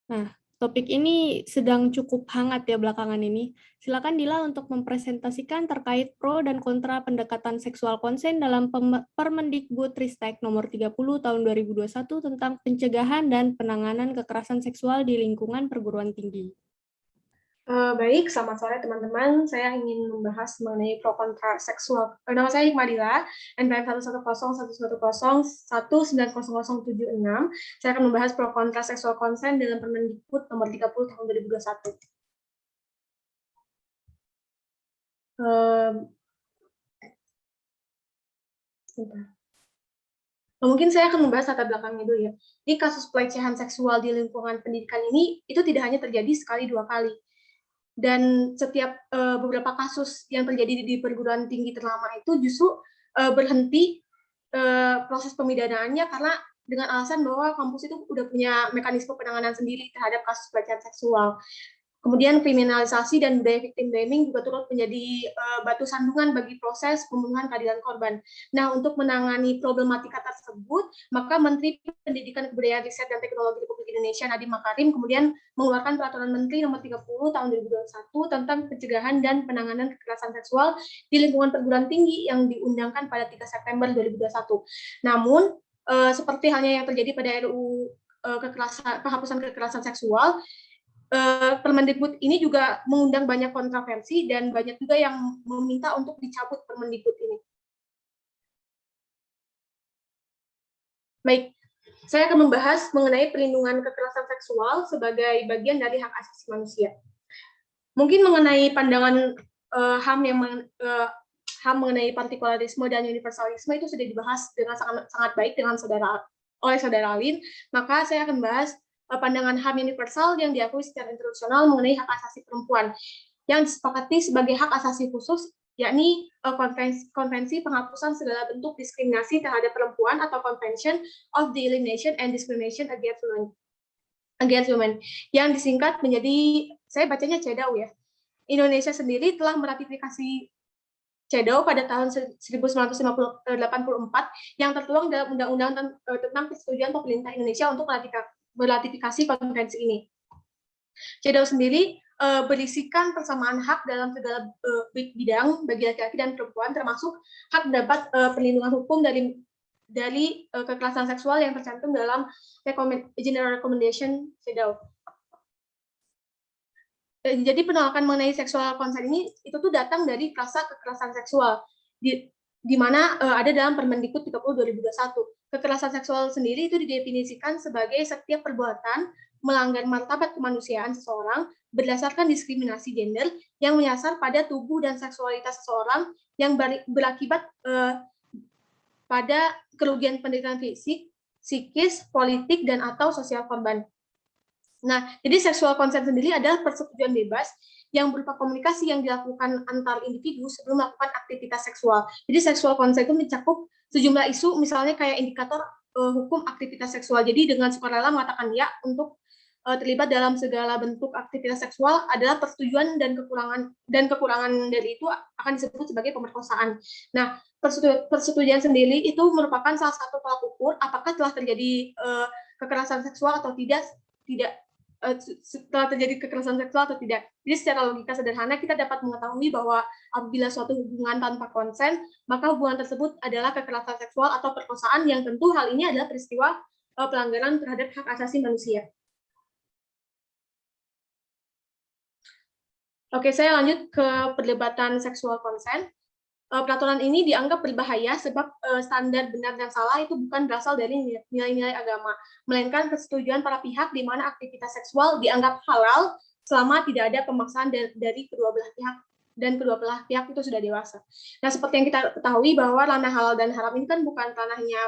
Nah, topik ini sedang cukup hangat ya belakangan ini. Silakan Dila untuk mempresentasikan terkait pro dan kontra pendekatan seksual konsen dalam Permendikbudristek nomor 30 tahun 2021 tentang pencegahan dan penanganan kekerasan seksual di lingkungan perguruan tinggi. Baik, selamat sore teman-teman. Saya ingin membahas mengenai pro kontra seksual. Nama saya Hikmadila, NPM 1101101900076. Saya akan membahas pro kontra seksual konsen dalam Permendikbud nomor 30 tahun 2021. Mungkin saya akan membahas latar belakangnya dulu ya. Di kasus pelecehan seksual di lingkungan pendidikan ini, itu tidak hanya terjadi sekali dua kali. Dan setiap beberapa kasus yang terjadi di perguruan tinggi ternama itu justru berhenti proses pemidanaannya karena dengan alasan bahwa kampus itu udah punya mekanisme penanganan sendiri terhadap kasus pelecehan seksual. Kemudian kriminalisasi dan budaya victim blaming juga turut menjadi batu sandungan bagi proses pembunuhan keadilan korban. Nah, untuk menangani problematika tersebut, maka Menteri Pendidikan, Kebudayaan, Riset, dan Teknologi Republik Indonesia Nadiem Makarim kemudian mengeluarkan Peraturan Menteri Nomor 30 Tahun 2021 tentang pencegahan dan penanganan kekerasan seksual di lingkungan perguruan tinggi yang diundangkan pada 3 September 2021. Namun, seperti halnya yang terjadi pada RUU penghapusan kekerasan seksual, Permendikbud ini juga mengundang banyak kontroversi dan banyak juga yang meminta untuk dicabut Permendikbud ini. Baik, saya akan membahas mengenai perlindungan kekerasan seksual sebagai bagian dari hak asasi manusia. Mungkin mengenai pandangan HAM mengenai partikularisme dan universalisme itu sudah dibahas dengan sangat baik dengan oleh saudara Alin, maka saya akan bahas pandangan HAM universal yang diakui secara internasional mengenai hak asasi perempuan yang disepakati sebagai hak asasi khusus, yakni konvensi penghapusan segala bentuk diskriminasi terhadap perempuan atau Convention of the Elimination and Discrimination Against Women yang disingkat menjadi, saya bacanya CEDAW ya. Indonesia sendiri telah meratifikasi CEDAW pada tahun 1984 yang tertuang dalam Undang-Undang tentang persetujuan pemerintah Indonesia untuk meratifikasi konvensi ini. CEDAW sendiri berisikan persamaan hak dalam segala bidang bagi laki-laki dan perempuan, termasuk hak mendapat perlindungan hukum dari kekerasan seksual yang tercantum dalam General Recommendation CEDAW. Jadi penolakan mengenai seksual consent ini itu tuh datang dari frasa kekerasan seksual di mana ada dalam Permendikbud 30 2021. Kekerasan seksual sendiri itu didefinisikan sebagai setiap perbuatan melanggar martabat kemanusiaan seseorang berdasarkan diskriminasi gender yang menyasar pada tubuh dan seksualitas seseorang yang berakibat pada kerugian pendidikan fisik, psikis, politik, dan atau sosial korban. Nah, jadi seksual consent sendiri adalah persetujuan bebas yang berupa komunikasi yang dilakukan antar individu sebelum melakukan aktivitas seksual. Jadi seksual consent itu mencakup sejumlah isu, misalnya kayak indikator hukum aktivitas seksual. Jadi dengan sukarela mengatakan ya untuk terlibat dalam segala bentuk aktivitas seksual adalah persetujuan dan kekurangan dari itu akan disebut sebagai pemerkosaan. Nah, persetujuan sendiri itu merupakan salah satu tolak ukur apakah telah terjadi kekerasan seksual atau tidak setelah terjadi kekerasan seksual atau tidak. Jadi secara logika sederhana kita dapat mengetahui bahwa apabila suatu hubungan tanpa konsen, maka hubungan tersebut adalah kekerasan seksual atau perkosaan yang tentu hal ini adalah peristiwa pelanggaran terhadap hak asasi manusia. Oke, saya lanjut ke perdebatan seksual konsen. Peraturan ini dianggap berbahaya sebab standar benar dan salah itu bukan berasal dari nilai-nilai agama, melainkan persetujuan para pihak di mana aktivitas seksual dianggap halal selama tidak ada pemaksaan dari kedua belah pihak dan kedua belah pihak itu sudah dewasa. Nah, seperti yang kita ketahui bahwa ranah halal dan haram ini kan bukan ranahnya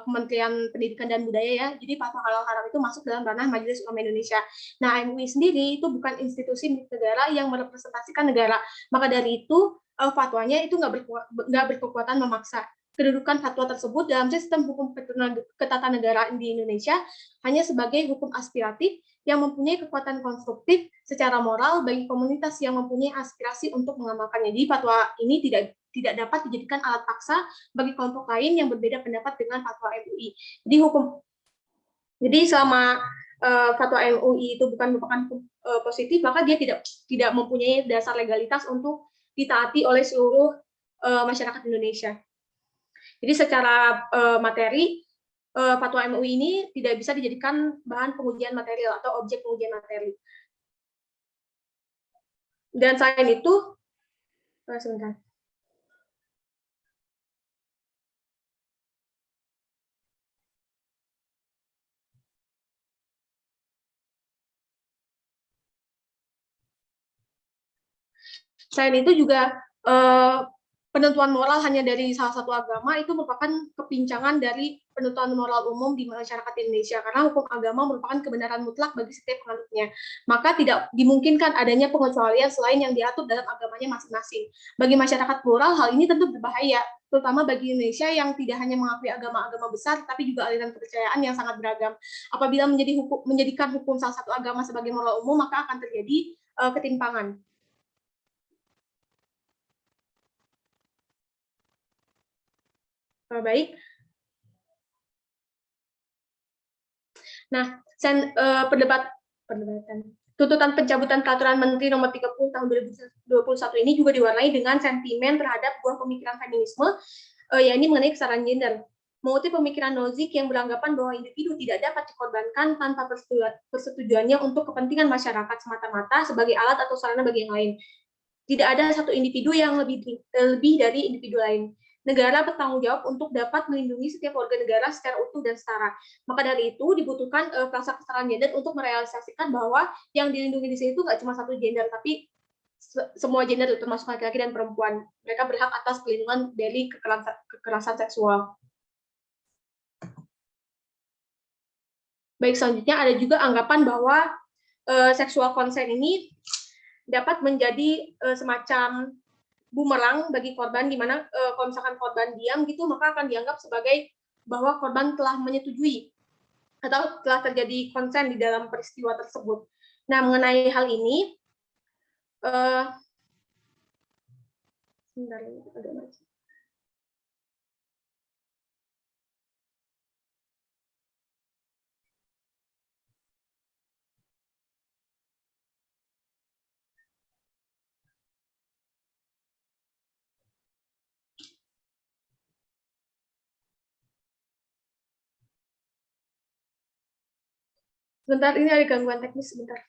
Kementerian Pendidikan dan Budaya ya, jadi fatwa halal haram itu masuk dalam ranah Majelis Ulama Indonesia. Nah, MUI sendiri itu bukan institusi negara yang merepresentasikan negara, maka dari itu fatwanya itu nggak berkekuatan memaksa. Kedudukan fatwa tersebut dalam sistem hukum ketatanegaraan di Indonesia hanya sebagai hukum aspiratif yang mempunyai kekuatan konstruktif secara moral bagi komunitas yang mempunyai aspirasi untuk mengamalkannya. Jadi fatwa ini tidak dapat dijadikan alat paksa bagi kelompok lain yang berbeda pendapat dengan fatwa MUI. Jadi selama fatwa MUI itu bukan merupakan positif, maka dia tidak mempunyai dasar legalitas untuk ditaati oleh seluruh masyarakat Indonesia. Jadi secara materi, fatwa MUI ini tidak bisa dijadikan bahan pengujian material atau objek pengujian materi. Dan selain itu, sebentar. Selain itu juga penentuan moral hanya dari salah satu agama itu merupakan kepincangan dari penentuan moral umum di masyarakat Indonesia, karena hukum agama merupakan kebenaran mutlak bagi setiap penganutnya. Maka tidak dimungkinkan adanya pengecualian selain yang diatur dalam agamanya masing-masing. Bagi masyarakat plural, hal ini tentu berbahaya, terutama bagi Indonesia yang tidak hanya mengakui agama-agama besar, tapi juga aliran kepercayaan yang sangat beragam. Apabila menjadikan hukum salah satu agama sebagai moral umum, maka akan terjadi ketimpangan. Baik. Nah, perdebatan tuntutan pencabutan peraturan Menteri Nomor 30 Tahun 2021 ini juga diwarnai dengan sentimen terhadap buah pemikiran feminisme, yakni mengenai kesetaraan gender. mengutip pemikiran Nozick yang beranggapan bahwa individu tidak dapat dikorbankan tanpa persetujuannya untuk kepentingan masyarakat semata-mata sebagai alat atau sarana bagi yang lain. Tidak ada satu individu yang lebih dari individu lain. Negara bertanggung jawab untuk dapat melindungi setiap warga negara secara utuh dan setara. Maka dari itu dibutuhkan frasa kesetaraan gender untuk merealisasikan bahwa yang dilindungi di sini itu nggak cuma satu gender, tapi semua gender termasuk laki-laki dan perempuan. Mereka berhak atas perlindungan dari kekerasan seksual. Baik, selanjutnya ada juga anggapan bahwa seksual consent ini dapat menjadi semacam bumerang bagi korban, di mana kalau misalkan korban diam gitu, maka akan dianggap sebagai bahwa korban telah menyetujui atau telah terjadi konsen di dalam peristiwa tersebut. Nah, mengenai hal ini, sebentar ini agak maju. Sebentar, ini ada gangguan teknis sebentar.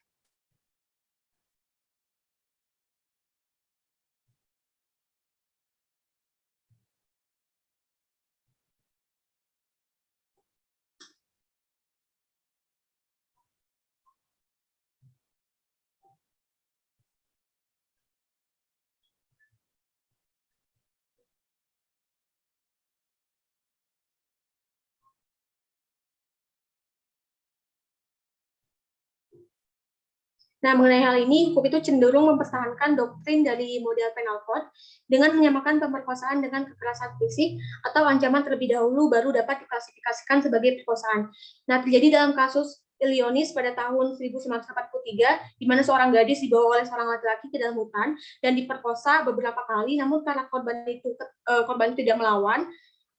Nah, mengenai hal ini, hukum itu cenderung mempertahankan doktrin dari model penal code dengan menyamakan pemerkosaan dengan kekerasan fisik atau ancaman terlebih dahulu baru dapat diklasifikasikan sebagai perkosaan. Nah, terjadi dalam kasus Illinois pada tahun 1943, di mana seorang gadis dibawa oleh seorang laki-laki ke dalam hutan dan diperkosa beberapa kali, namun karena korban itu tidak melawan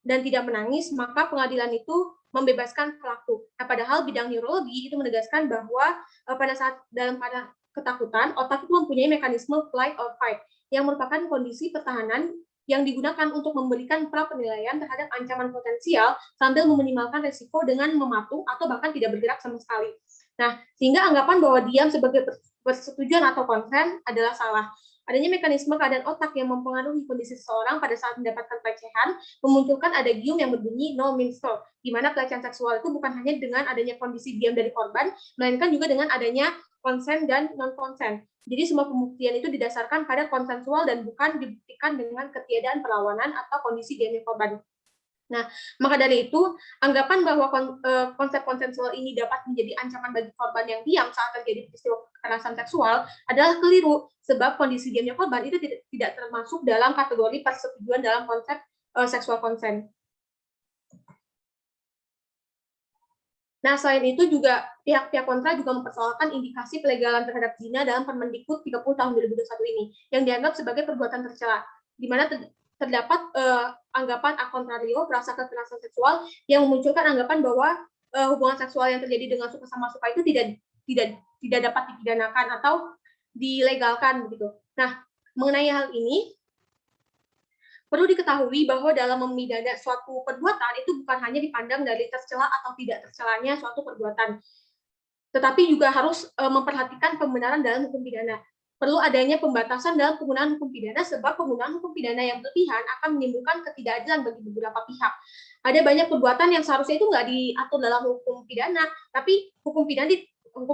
dan tidak menangis, maka pengadilan itu membebaskan pelaku. Nah, padahal bidang neurologi itu menegaskan bahwa pada saat dalam pada ketakutan, otak itu mempunyai mekanisme flight or fight yang merupakan kondisi pertahanan yang digunakan untuk memberikan pra penilaian terhadap ancaman potensial sambil meminimalkan resiko dengan mematung atau bahkan tidak bergerak sama sekali. Nah, sehingga anggapan bahwa diam sebagai persetujuan atau konsen adalah salah. Adanya mekanisme keadaan otak yang mempengaruhi kondisi seseorang pada saat mendapatkan pelecehan memunculkan adagium yang berbunyi no means no, di mana pelecehan seksual itu bukan hanya dengan adanya kondisi diam dari korban, melainkan juga dengan adanya konsen dan non-konsen. Jadi semua pembuktian itu didasarkan pada konsensual dan bukan dibuktikan dengan ketiadaan perlawanan atau kondisi diamnya korban. Nah, maka dari itu, anggapan bahwa konsep konsensual ini dapat menjadi ancaman bagi korban yang diam saat terjadi peristiwa kekerasan seksual adalah keliru, sebab kondisi diamnya korban itu tidak termasuk dalam kategori persetujuan dalam konsep seksual konsen. Nah, selain itu juga pihak-pihak kontra juga mempersoalkan indikasi pelegalan terhadap zina dalam Permendikbud 30 tahun 2021 ini, yang dianggap sebagai perbuatan tercela, di mana terdapat anggapan a contrario, rasa kekerasan seksual yang memunculkan anggapan bahwa hubungan seksual yang terjadi dengan suka sama suka itu tidak dapat dipidanakan atau dilegalkan begitu. Nah, mengenai hal ini perlu diketahui bahwa dalam memidana suatu perbuatan itu bukan hanya dipandang dari tercela atau tidak tercelanya suatu perbuatan, tetapi juga harus memperhatikan pembenaran dalam hukum pidana. Perlu adanya pembatasan dalam penggunaan hukum pidana, sebab penggunaan hukum pidana yang berlebihan akan menimbulkan ketidakadilan bagi beberapa pihak. Ada banyak perbuatan yang seharusnya itu nggak diatur dalam hukum pidana, tapi hukum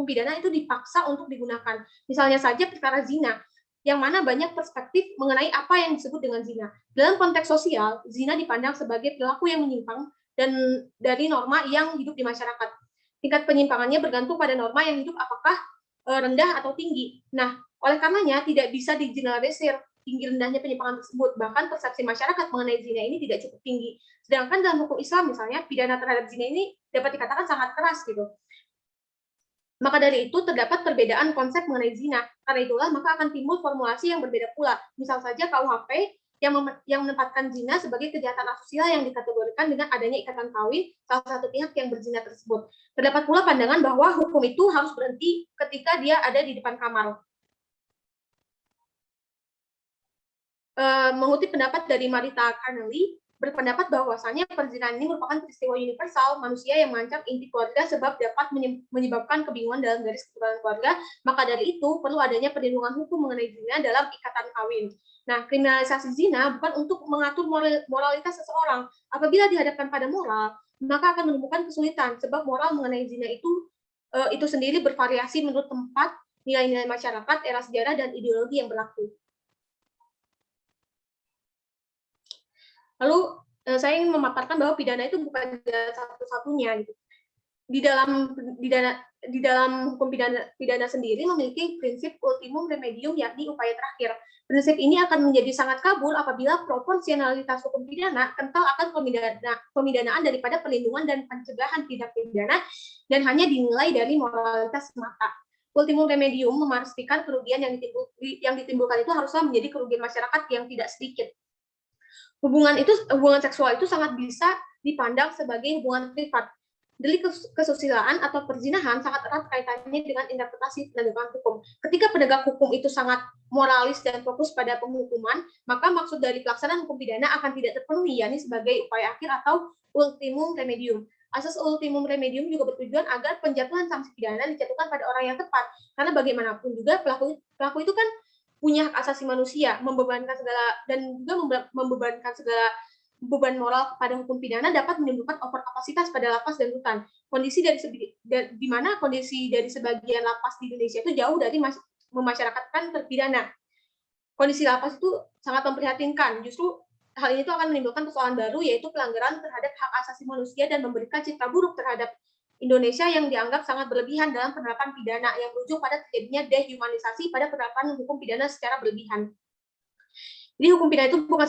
pidana itu dipaksa untuk digunakan. Misalnya saja perkara zina, yang mana banyak perspektif mengenai apa yang disebut dengan zina. Dalam konteks sosial, zina dipandang sebagai perilaku yang menyimpang dan dari norma yang hidup di masyarakat. Tingkat penyimpangannya bergantung pada norma yang hidup apakah rendah atau tinggi. Nah, oleh karenanya tidak bisa digeneralisir tinggi rendahnya penyimpangan tersebut. Bahkan persepsi masyarakat mengenai zina ini tidak cukup tinggi. Sedangkan dalam hukum Islam misalnya, pidana terhadap zina ini dapat dikatakan sangat keras gitu. Maka dari itu terdapat perbedaan konsep mengenai zina. Karena itulah maka akan timbul formulasi yang berbeda pula. Misal saja KUHP yang menempatkan zina sebagai kejahatan asusila yang dikategorikan dengan adanya ikatan kawin salah satu pihak yang berzina tersebut. Terdapat pula pandangan bahwa hukum itu harus berhenti ketika dia ada di depan kamar. Mengutip pendapat dari Marita Carnelli, berpendapat bahwasanya perzinahan ini merupakan peristiwa universal manusia yang mengancam inti keluarga sebab dapat menyebabkan kebingungan dalam garis keturunan keluarga. Maka dari itu perlu adanya perlindungan hukum mengenai zina dalam ikatan kawin. Nah, kriminalisasi zina bukan untuk mengatur moralitas seseorang. Apabila dihadapkan pada moral, maka akan menemukan kesulitan sebab moral mengenai zina itu sendiri bervariasi menurut tempat, nilai-nilai masyarakat, era sejarah, dan ideologi yang berlaku. Lalu saya ingin memaparkan bahwa pidana itu bukan satu-satunya gitu. Di dalam hukum pidana sendiri memiliki prinsip ultimum remedium, yakni upaya terakhir. Prinsip ini akan menjadi sangat kabur apabila proporsionalitas hukum pidana kental akan pemidanaan daripada perlindungan dan pencegahan tindak pidana dan hanya dinilai dari moralitas semata. Ultimum remedium memastikan kerugian yang ditimbulkan itu haruslah menjadi kerugian masyarakat yang tidak sedikit. Hubungan seksual itu sangat bisa dipandang sebagai hubungan privat. Delik kesusilaan atau perzinahan sangat erat kaitannya dengan interpretasi penegakan hukum. Ketika penegak hukum itu sangat moralis dan fokus pada penghukuman, maka maksud dari pelaksanaan hukum pidana akan tidak terpenuhi, yakni sebagai upaya akhir atau ultimum remedium. Asas ultimum remedium juga bertujuan agar penjatuhan sanksi pidana dijatuhkan pada orang yang tepat. Karena bagaimanapun juga pelaku itu kan punya hak asasi manusia, membebankan segala beban moral pada hukum pidana dapat menimbulkan overkapasitas pada lapas dan rutan. Kondisi di mana kondisi dari sebagian lapas di Indonesia itu jauh dari memasyarakatkan terpidana. Kondisi lapas itu sangat memprihatinkan. Justru hal ini itu akan menimbulkan persoalan baru, yaitu pelanggaran terhadap hak asasi manusia dan memberikan citra buruk terhadap Indonesia yang dianggap sangat berlebihan dalam penerapan pidana yang berujung pada terjadinya dehumanisasi pada penerapan hukum pidana secara berlebihan. Jadi hukum pidana itu bukan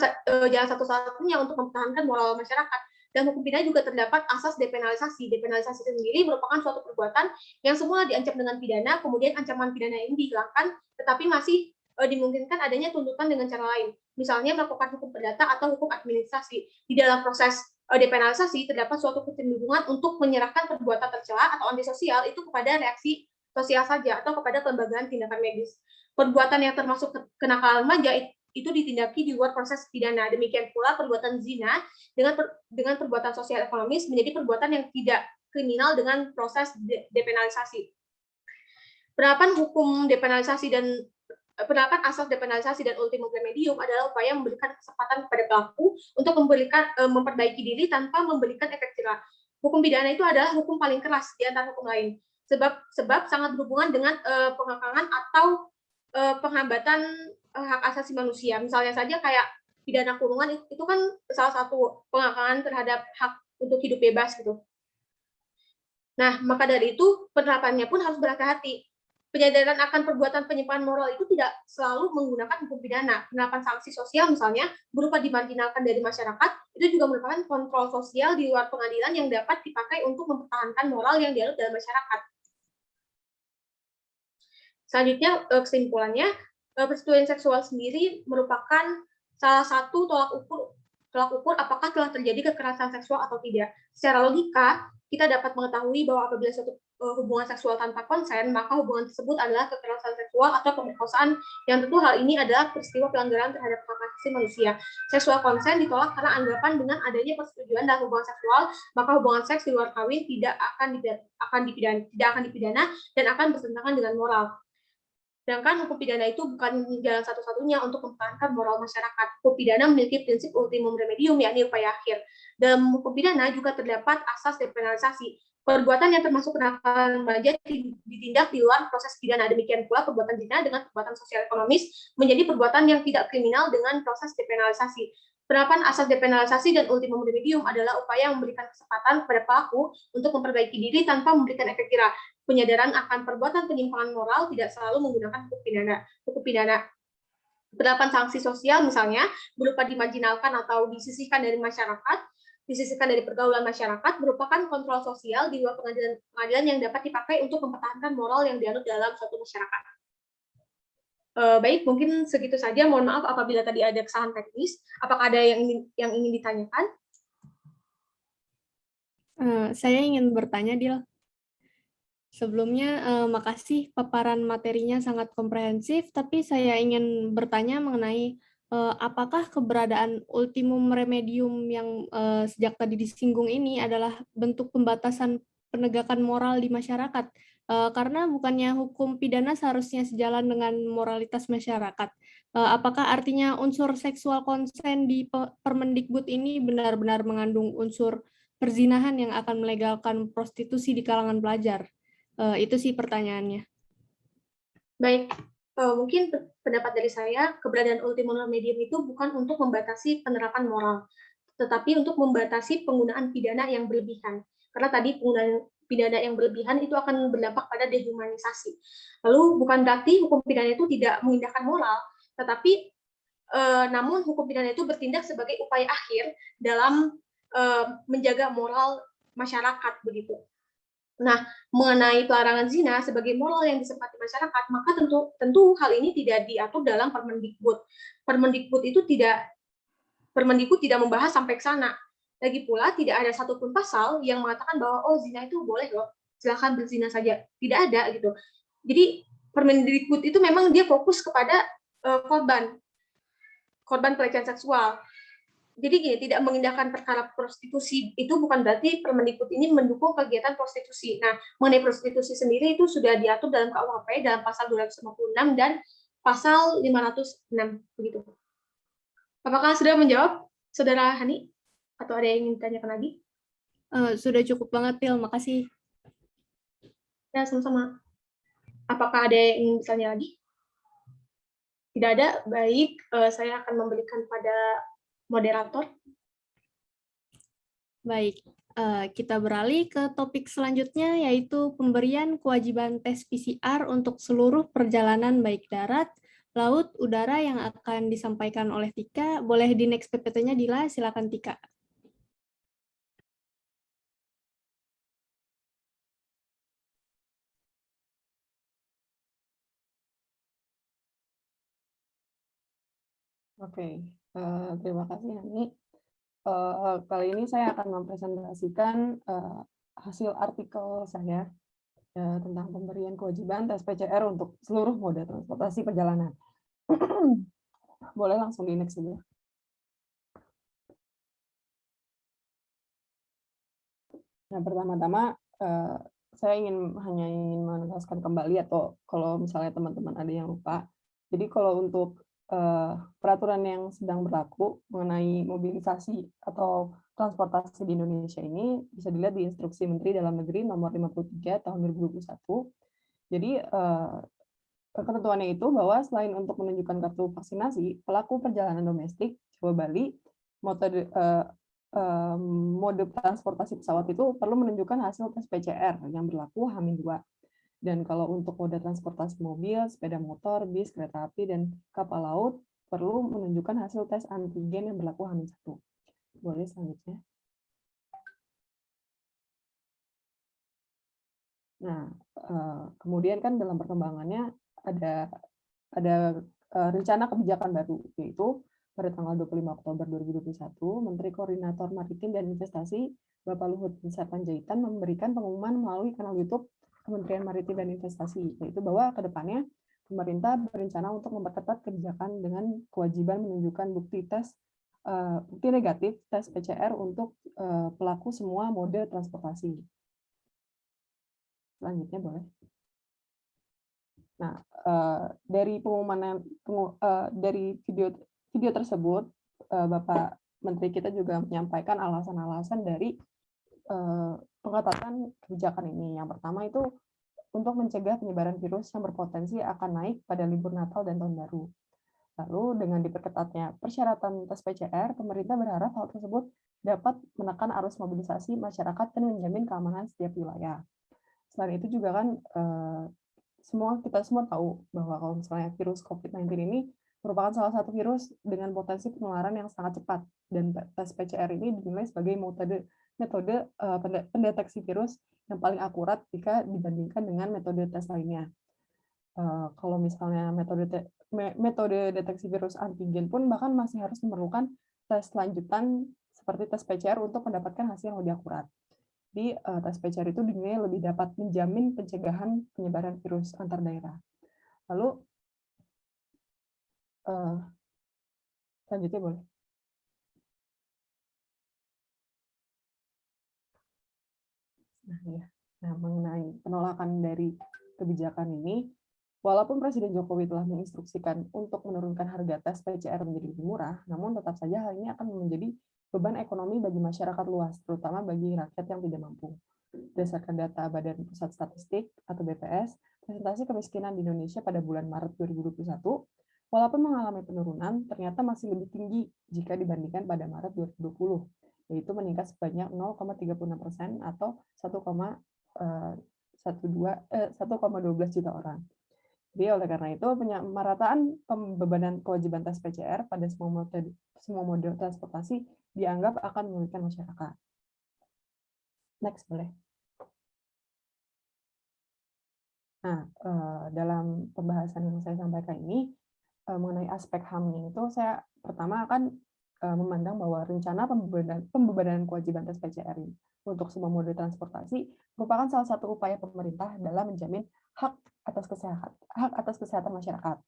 jalan satu-satunya untuk mempertahankan moral masyarakat. Dan hukum pidana juga terdapat asas depenalisasi. Depenalisasi sendiri merupakan suatu perbuatan yang semula diancam dengan pidana, kemudian ancaman pidana ini dihilangkan, tetapi masih dimungkinkan adanya tuntutan dengan cara lain. Misalnya melakukan hukum perdata atau hukum administrasi. Di dalam proses depenalisasi terdapat suatu kecenderungan untuk menyerahkan perbuatan tercela atau antisosial itu kepada reaksi sosial saja atau kepada kelembagaan tindakan medis. Perbuatan yang termasuk kenakalan remaja itu ditindaki di luar proses pidana. Demikian pula perbuatan zina dengan perbuatan sosial ekonomis menjadi perbuatan yang tidak kriminal dengan proses depenalisasi. Penerapan asas depenalisasi dan ultimum remedium adalah upaya memberikan kesempatan kepada pelaku untuk memperbaiki diri tanpa memberikan efek jerah. Hukum pidana itu adalah hukum paling keras di antara hukum lain, sebab sangat berhubungan dengan pengekangan atau penghambatan hak asasi manusia. Misalnya saja kayak pidana kurungan itu kan salah satu pengekangan terhadap hak untuk hidup bebas gitu. Nah, maka dari itu penerapannya pun harus berhati-hati. Penyadaran akan perbuatan penyimpangan moral itu tidak selalu menggunakan hukum pidana. Penerapan sanksi sosial misalnya berupa dimarginalkan dari masyarakat itu juga merupakan kontrol sosial di luar pengadilan yang dapat dipakai untuk mempertahankan moral yang dianut dalam masyarakat. Selanjutnya kesimpulannya, persetubuhan seksual sendiri merupakan salah satu tolak ukur apakah telah terjadi kekerasan seksual atau tidak. Secara logika, kita dapat mengetahui bahwa apabila suatu hubungan seksual tanpa konsen, maka hubungan tersebut adalah kekerasan seksual atau pemerkosaan, yang tentu hal ini adalah peristiwa pelanggaran terhadap hak asasi manusia. Seksual konsen ditolak karena anggapan dengan adanya persetujuan dalam hubungan seksual, maka hubungan seks di luar kawin tidak akan dipidana dan akan bertentangan dengan moral. Sedangkan hukum pidana itu bukan jalan satu-satunya untuk mempertahankan moral masyarakat. Hukum pidana memiliki prinsip ultimum remedium, yakni upaya akhir. Dalam hukum pidana juga terdapat asas depenalisasi. Perbuatan yang termasuk kenakalan remaja ditindak di luar proses pidana. Demikian pula perbuatan zina dengan perbuatan sosial ekonomis menjadi perbuatan yang tidak kriminal dengan proses depenalisasi. Penerapan asas depenalisasi dan ultimum remedium adalah upaya memberikan kesempatan kepada pelaku untuk memperbaiki diri tanpa memberikan efek jerah. Penyadaran akan perbuatan penyimpangan moral tidak selalu menggunakan hukum pidana. Penerapan sanksi sosial misalnya berupa dimarginalkan atau disisihkan dari masyarakat, disisihkan dari pergaulan masyarakat, merupakan kontrol sosial di luar pengadilan yang dapat dipakai untuk mempertahankan moral yang dianut dalam suatu masyarakat. Baik, mungkin segitu saja. Mohon maaf apabila tadi ada kesalahan teknis. Apakah ada yang ingin ditanyakan? Saya ingin bertanya, Dil. Sebelumnya, makasih paparan materinya sangat komprehensif, tapi saya ingin bertanya mengenai apakah keberadaan ultimum remedium yang sejak tadi disinggung ini adalah bentuk pembatasan penegakan moral di masyarakat? Karena bukannya hukum pidana seharusnya sejalan dengan moralitas masyarakat. Apakah artinya unsur seksual konsen di Permendikbud ini benar-benar mengandung unsur perzinahan yang akan melegalkan prostitusi di kalangan pelajar? Itu sih pertanyaannya. Baik, mungkin pendapat dari saya, keberadaan ultimum remedium itu bukan untuk membatasi penerapan moral, tetapi untuk membatasi penggunaan pidana yang berlebihan. Karena tadi penggunaan pidana yang berlebihan itu akan berdampak pada dehumanisasi. Lalu bukan berarti hukum pidana itu tidak mengindahkan moral, tetapi namun hukum pidana itu bertindak sebagai upaya akhir dalam menjaga moral masyarakat begitu. Nah, mengenai pelarangan zina sebagai moral yang disepakati masyarakat, maka tentu hal ini tidak diatur dalam Permendikbud. Permendikbud tidak membahas sampai ke sana. Lagi pula tidak ada satupun pasal yang mengatakan bahwa zina itu boleh loh, silakan berzina saja. Tidak ada gitu. Jadi Permendikbud itu memang dia fokus kepada korban pelecehan seksual. Jadi gini, tidak mengindahkan perkara prostitusi itu bukan berarti Permendikbud ini mendukung kegiatan prostitusi. Nah, mengenai prostitusi sendiri itu sudah diatur dalam KUHP dalam pasal 256 dan pasal 506 begitu. Apakah sudah menjawab, Saudara Hani? Atau ada yang ingin ditanyakan lagi? Sudah cukup banget, Til. Makasih. Ya, sama-sama. Apakah ada yang ingin bertanya lagi? Tidak ada, baik. Saya akan memberikan pada moderator. Baik, kita beralih ke topik selanjutnya, yaitu pemberian kewajiban tes PCR untuk seluruh perjalanan baik darat, laut, udara yang akan disampaikan oleh Tika. Boleh di next PPT-nya, Dila. Silakan, Tika. Oke, terima kasih Hani. Kali ini saya akan mempresentasikan hasil artikel saya tentang pemberian kewajiban tes PCR untuk seluruh moda transportasi perjalanan. Boleh langsung di next dulu. Nah, pertama-tama saya hanya ingin menegaskan kembali, atau kalau misalnya teman-teman ada yang lupa. Jadi kalau untuk peraturan yang sedang berlaku mengenai mobilisasi atau transportasi di Indonesia ini bisa dilihat di Instruksi Menteri Dalam Negeri Nomor 53 Tahun 2021. Jadi ketentuannya itu bahwa selain untuk menunjukkan kartu vaksinasi, pelaku perjalanan domestik Jawa Bali mode transportasi pesawat itu perlu menunjukkan hasil tes PCR yang berlaku H-2. Dan kalau untuk moda transportasi mobil, sepeda motor, bis, kereta api, dan kapal laut perlu menunjukkan hasil tes antigen yang berlaku H-1. Boleh selanjutnya. Nah, kemudian kan dalam perkembangannya ada rencana kebijakan baru, yaitu pada tanggal 25 Oktober 2021, Menteri Koordinator Maritim dan Investasi, Bapak Luhut Binsar Panjaitan, memberikan pengumuman melalui kanal YouTube Kementerian Maritim dan Investasi, yaitu bahwa ke depannya pemerintah berencana untuk memperketat kebijakan dengan kewajiban menunjukkan bukti negatif tes PCR untuk pelaku semua mode transportasi. Selanjutnya boleh. Nah, dari pengumuman dari video tersebut, Bapak Menteri kita juga menyampaikan alasan-alasan dari pengetatan kebijakan ini. Yang pertama itu untuk mencegah penyebaran virus yang berpotensi akan naik pada libur Natal dan Tahun Baru. Lalu dengan diperketatnya persyaratan tes PCR, pemerintah berharap hal tersebut dapat menekan arus mobilisasi masyarakat dan menjamin keamanan setiap wilayah. Selain itu juga kan kita semua tahu bahwa kalau misalnya virus COVID-19 ini merupakan salah satu virus dengan potensi penularan yang sangat cepat, dan tes PCR ini dinilai sebagai metode pendeteksi virus yang paling akurat jika dibandingkan dengan metode tes lainnya. Kalau misalnya metode deteksi virus antigen pun bahkan masih harus memerlukan tes lanjutan seperti tes PCR untuk mendapatkan hasil yang lebih akurat. Jadi tes PCR itu dinilai lebih dapat menjamin pencegahan penyebaran virus antar daerah. Lalu Selanjutnya boleh. Nah, ya. Nah, mengenai penolakan dari kebijakan ini, walaupun Presiden Jokowi telah menginstruksikan untuk menurunkan harga tes PCR menjadi lebih murah, namun tetap saja hal ini akan menjadi beban ekonomi bagi masyarakat luas, terutama bagi rakyat yang tidak mampu. Berdasarkan data Badan Pusat Statistik atau BPS, presentasi kemiskinan di Indonesia pada bulan Maret 2021, walaupun mengalami penurunan, ternyata masih lebih tinggi jika dibandingkan pada Maret 2020, yaitu meningkat sebanyak 0,36% atau 1,12 juta orang. Jadi oleh karena itu, penyamarataan pembebanan kewajiban tes PCR pada semua model transportasi dianggap akan menyulitkan masyarakat. Next, boleh. Nah, dalam pembahasan yang saya sampaikan ini, mengenai aspek HAM-nya itu, saya pertama akan memandang bahwa rencana pembebanan kewajiban tes PCR ini untuk semua moda transportasi merupakan salah satu upaya pemerintah dalam menjamin hak atas kesehatan masyarakat.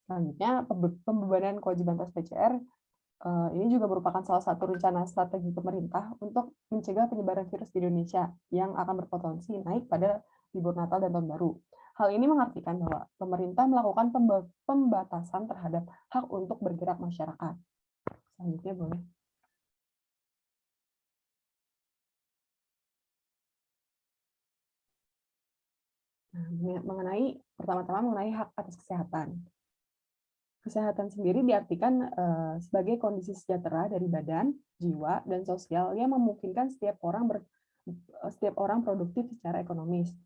Selanjutnya, pembebanan kewajiban tes PCR ini juga merupakan salah satu rencana strategi pemerintah untuk mencegah penyebaran virus di Indonesia yang akan berpotensi naik pada libur Natal dan Tahun Baru. Hal ini mengartikan bahwa pemerintah melakukan pembatasan terhadap hak untuk bergerak masyarakat. Selanjutnya boleh. Nah, pertama-tama mengenai hak atas kesehatan. Kesehatan sendiri diartikan sebagai kondisi sejahtera dari badan, jiwa, dan sosial yang memungkinkan setiap orang produktif secara ekonomis.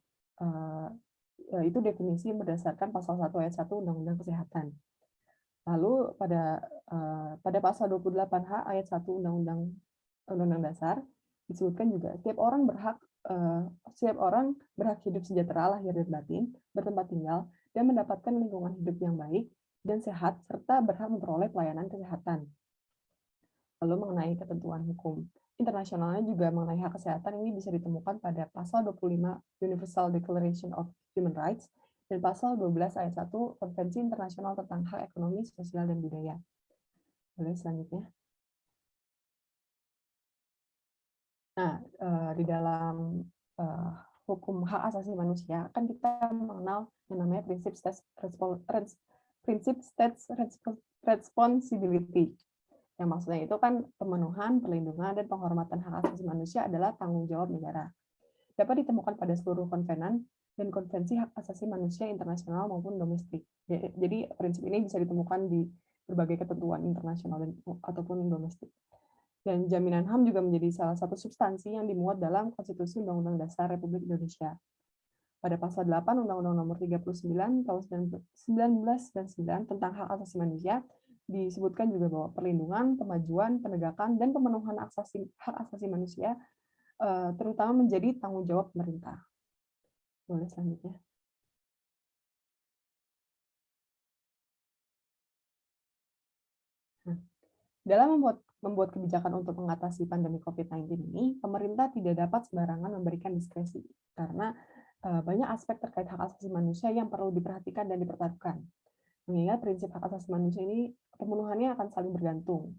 Itu definisi berdasarkan pasal 1 ayat 1 Undang-Undang Kesehatan. Lalu pada pasal 28H ayat 1 Undang-Undang Dasar disebutkan juga setiap orang berhak hidup sejahtera lahir dan batin, bertempat tinggal, dan mendapatkan lingkungan hidup yang baik dan sehat, serta berhak memperoleh pelayanan kesehatan. Lalu mengenai ketentuan hukum internasionalnya juga mengenai hak kesehatan ini bisa ditemukan pada pasal 25 Universal Declaration of Human Rights dan pasal 12 ayat 1 Konvensi Internasional tentang Hak Ekonomi, Sosial, dan Budaya. Boleh selanjutnya. Nah, di dalam hukum hak asasi manusia kan kita mengenal yang namanya prinsip state responsibility. Yang maksudnya itu kan pemenuhan, perlindungan, dan penghormatan hak asasi manusia adalah tanggung jawab negara. Dapat ditemukan pada seluruh konvenan dan konvensi hak asasi manusia internasional maupun domestik. Jadi prinsip ini bisa ditemukan di berbagai ketentuan internasional ataupun domestik. Dan jaminan HAM juga menjadi salah satu substansi yang dimuat dalam Konstitusi Undang-Undang Dasar Republik Indonesia. Pada pasal 8 Undang-Undang Nomor 39 Tahun 1999 tentang hak asasi manusia disebutkan juga bahwa perlindungan, kemajuan, penegakan, dan pemenuhan hak asasi manusia terutama menjadi tanggung jawab pemerintah. Boleh selanjutnya. Dalam membuat kebijakan untuk mengatasi pandemi COVID-19 ini, pemerintah tidak dapat sembarangan memberikan diskresi, karena banyak aspek terkait hak asasi manusia yang perlu diperhatikan dan dipertaruhkan. Mengingat prinsip hak asasi manusia ini pemenuhannya akan saling bergantung,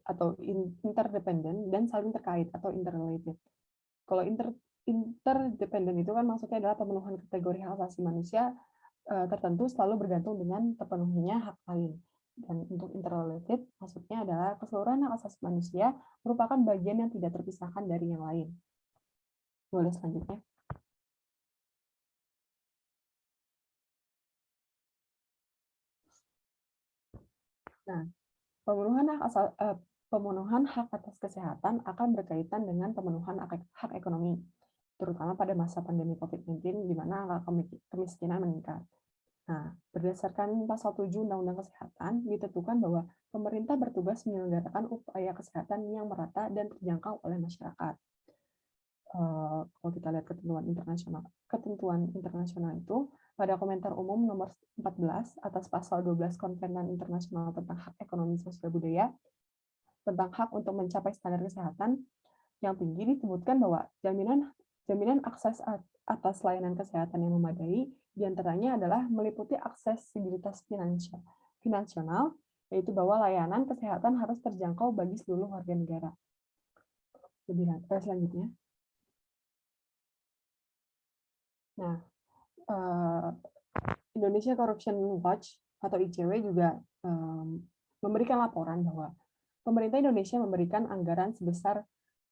atau interdependen, dan saling terkait atau interrelated. Kalau interdependen itu kan maksudnya adalah pemenuhan kategori hak asasi manusia tertentu selalu bergantung dengan terpenuhinya hak lain. Dan untuk interrelated, maksudnya adalah keseluruhan hak asasi manusia merupakan bagian yang tidak terpisahkan dari yang lain. Boleh selanjutnya. Nah, pemenuhan hak atas kesehatan akan berkaitan dengan pemenuhan hak ekonomi, terutama pada masa pandemi COVID-19, di mana angka kemiskinan meningkat. Nah, berdasarkan pasal 7 Undang-Undang Kesehatan, ditentukan bahwa pemerintah bertugas menyelenggarakan upaya kesehatan yang merata dan terjangkau oleh masyarakat. Kalau kita lihat ketentuan internasional itu, pada komentar umum nomor 14 atas pasal 12 Konvenan Internasional tentang Hak Ekonomi, Sosial, Budaya, tentang hak untuk mencapai standar kesehatan yang tinggi, disebutkan bahwa jaminan akses atas layanan kesehatan yang memadai diantaranya adalah meliputi aksesibilitas finansial, yaitu bahwa layanan kesehatan harus terjangkau bagi seluruh warga negara. Selanjutnya. Nah, Indonesia Corruption Watch atau ICW juga memberikan laporan bahwa pemerintah Indonesia memberikan anggaran sebesar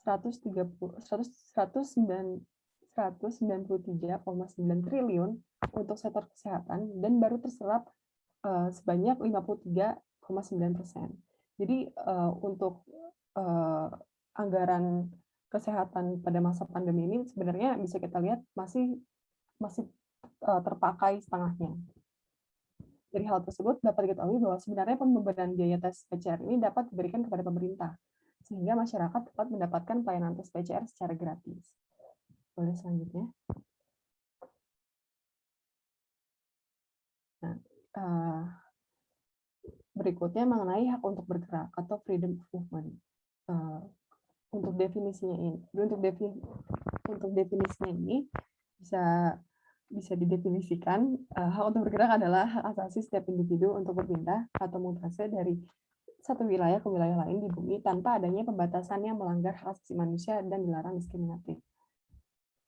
193,9 triliun untuk sektor kesehatan dan baru terserap sebanyak 53,9%. Jadi untuk anggaran kesehatan pada masa pandemi ini sebenarnya bisa kita lihat masih terpakai setengahnya. Dari hal tersebut dapat diketahui bahwa sebenarnya pembebanan biaya tes PCR ini dapat diberikan kepada pemerintah, sehingga masyarakat dapat mendapatkan pelayanan tes PCR secara gratis. Boleh selanjutnya. Nah, berikutnya mengenai hak untuk bergerak atau freedom of movement. Untuk definisinya ini bisa didefinisikan hak untuk bergerak adalah hak asasi setiap individu untuk berpindah atau mutasi dari satu wilayah ke wilayah lain di bumi tanpa adanya pembatasan yang melanggar hak asasi manusia dan dilarang diskriminatif.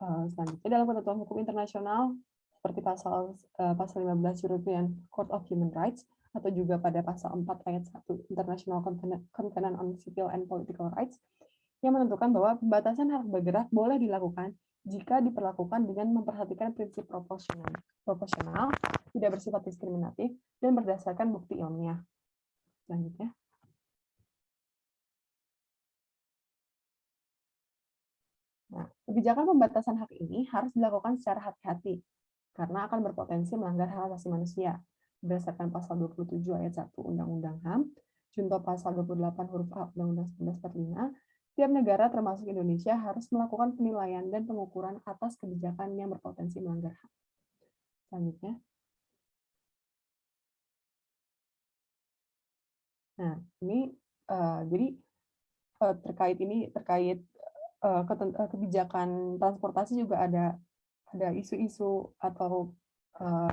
Selanjutnya dalam ketentuan hukum internasional seperti pasal 15 European Court of Human Rights atau juga pada pasal 4 ayat 1 International Covenant on Civil and Political Rights yang menentukan bahwa pembatasan hak bergerak boleh dilakukan jika diperlakukan dengan memperhatikan prinsip proporsional, tidak bersifat diskriminatif, dan berdasarkan bukti ilmiah. Selanjutnya. Nah, kebijakan pembatasan hak ini harus dilakukan secara hati-hati, karena akan berpotensi melanggar hak asasi manusia, berdasarkan pasal 27 ayat 1 Undang-Undang HAM, junto pasal 28 huruf A Undang-Undang 1945, tiap negara termasuk Indonesia harus melakukan penilaian dan pengukuran atas kebijakan yang berpotensi melanggar HAM. Selanjutnya. Nah, ini jadi terkait kebijakan transportasi juga ada isu-isu atau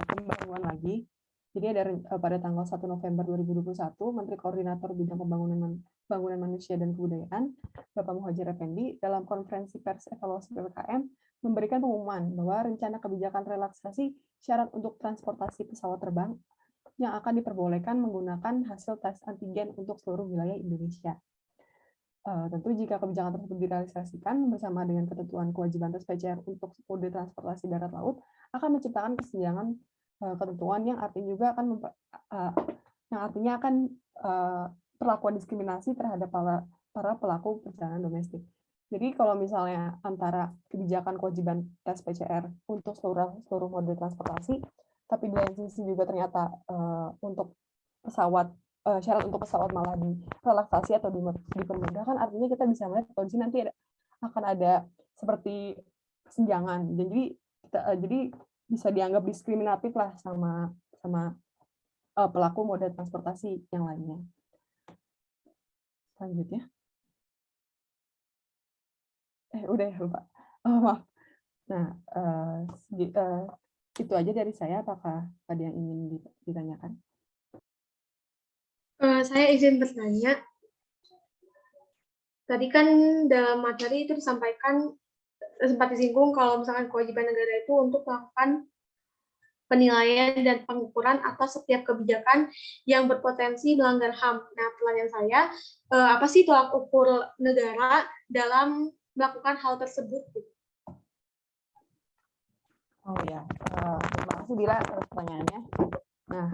pembaruan lagi. Jadi ada pada tanggal 1 November 2021, Menteri Koordinator Bidang Pembangunan Manusia dan Kebudayaan, Bapak Muhadjir Effendi, dalam konferensi pers evaluasi PPKM, memberikan pengumuman bahwa rencana kebijakan relaksasi syarat untuk transportasi pesawat terbang yang akan diperbolehkan menggunakan hasil tes antigen untuk seluruh wilayah Indonesia. Tentu jika kebijakan tersebut direalisasikan bersama dengan ketentuan kewajiban tes PCR untuk mode transportasi darat laut akan menciptakan kesenjangan ketentuan yang artinya akan perlakuan diskriminasi terhadap para pelaku perjalanan domestik. Jadi kalau misalnya antara kebijakan kewajiban tes PCR untuk seluruh mode transportasi, tapi di lain sisi juga ternyata untuk pesawat syarat untuk pesawat malah direlaksasi atau dipermudahkan, artinya kita bisa melihat kalau di sini nanti akan ada seperti kesenjangan. Jadi bisa dianggap diskriminatif lah sama pelaku moda transportasi yang lainnya. Selanjutnya. Udah ya, Pak. Maaf. Nah, itu aja dari saya. Apakah ada yang ingin ditanyakan? Saya izin bertanya. Tadi kan dalam materi itu disampaikan, sempat disinggung kalau misalkan kewajiban negara itu untuk melakukan penilaian dan pengukuran atas setiap kebijakan yang berpotensi melanggar HAM. Nah, pertanyaan saya, apa sih tolak ukur negara dalam melakukan hal tersebut? Oh ya, terima kasih Dila atas pertanyaannya. Nah,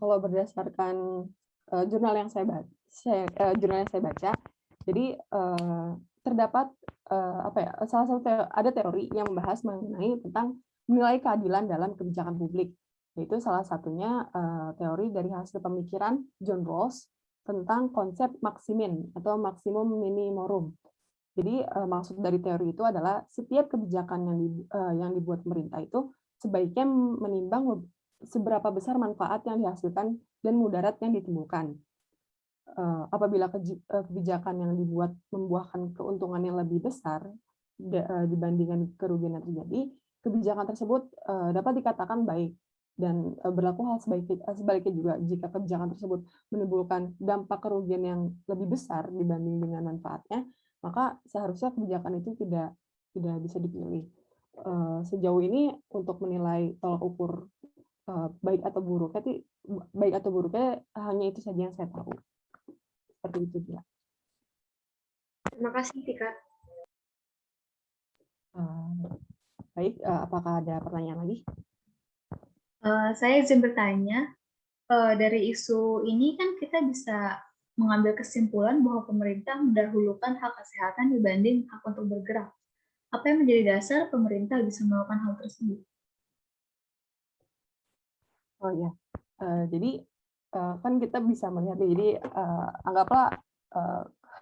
kalau berdasarkan jurnal yang saya baca, jadi terdapat salah satu ada teori yang membahas mengenai tentang menilai keadilan dalam kebijakan publik, yaitu salah satunya teori dari hasil pemikiran John Rawls tentang konsep maksimin atau maksimum minimorum. Jadi maksud dari teori itu adalah setiap kebijakan yang dibuat pemerintah itu sebaiknya menimbang seberapa besar manfaat yang dihasilkan dan mudarat yang ditimbulkan. Apabila kebijakan yang dibuat membuahkan keuntungan yang lebih besar dibandingkan kerugian yang terjadi, kebijakan tersebut dapat dikatakan baik. Dan berlaku hal sebaliknya juga jika kebijakan tersebut menimbulkan dampak kerugian yang lebih besar dibanding dengan manfaatnya, maka seharusnya kebijakan itu tidak bisa dipilih. Sejauh ini untuk menilai tolak ukur baik atau buruknya hanya itu saja yang saya tahu. Seperti itu dia. Terima kasih, Tika. Baik, apakah ada pertanyaan lagi? Saya izin bertanya, dari isu ini kan kita bisa mengambil kesimpulan bahwa pemerintah mendahulukan hak kesehatan dibanding hak untuk bergerak. Apa yang menjadi dasar pemerintah bisa melakukan hal tersebut? Oh ya, jadi kan kita bisa melihat, jadi anggaplah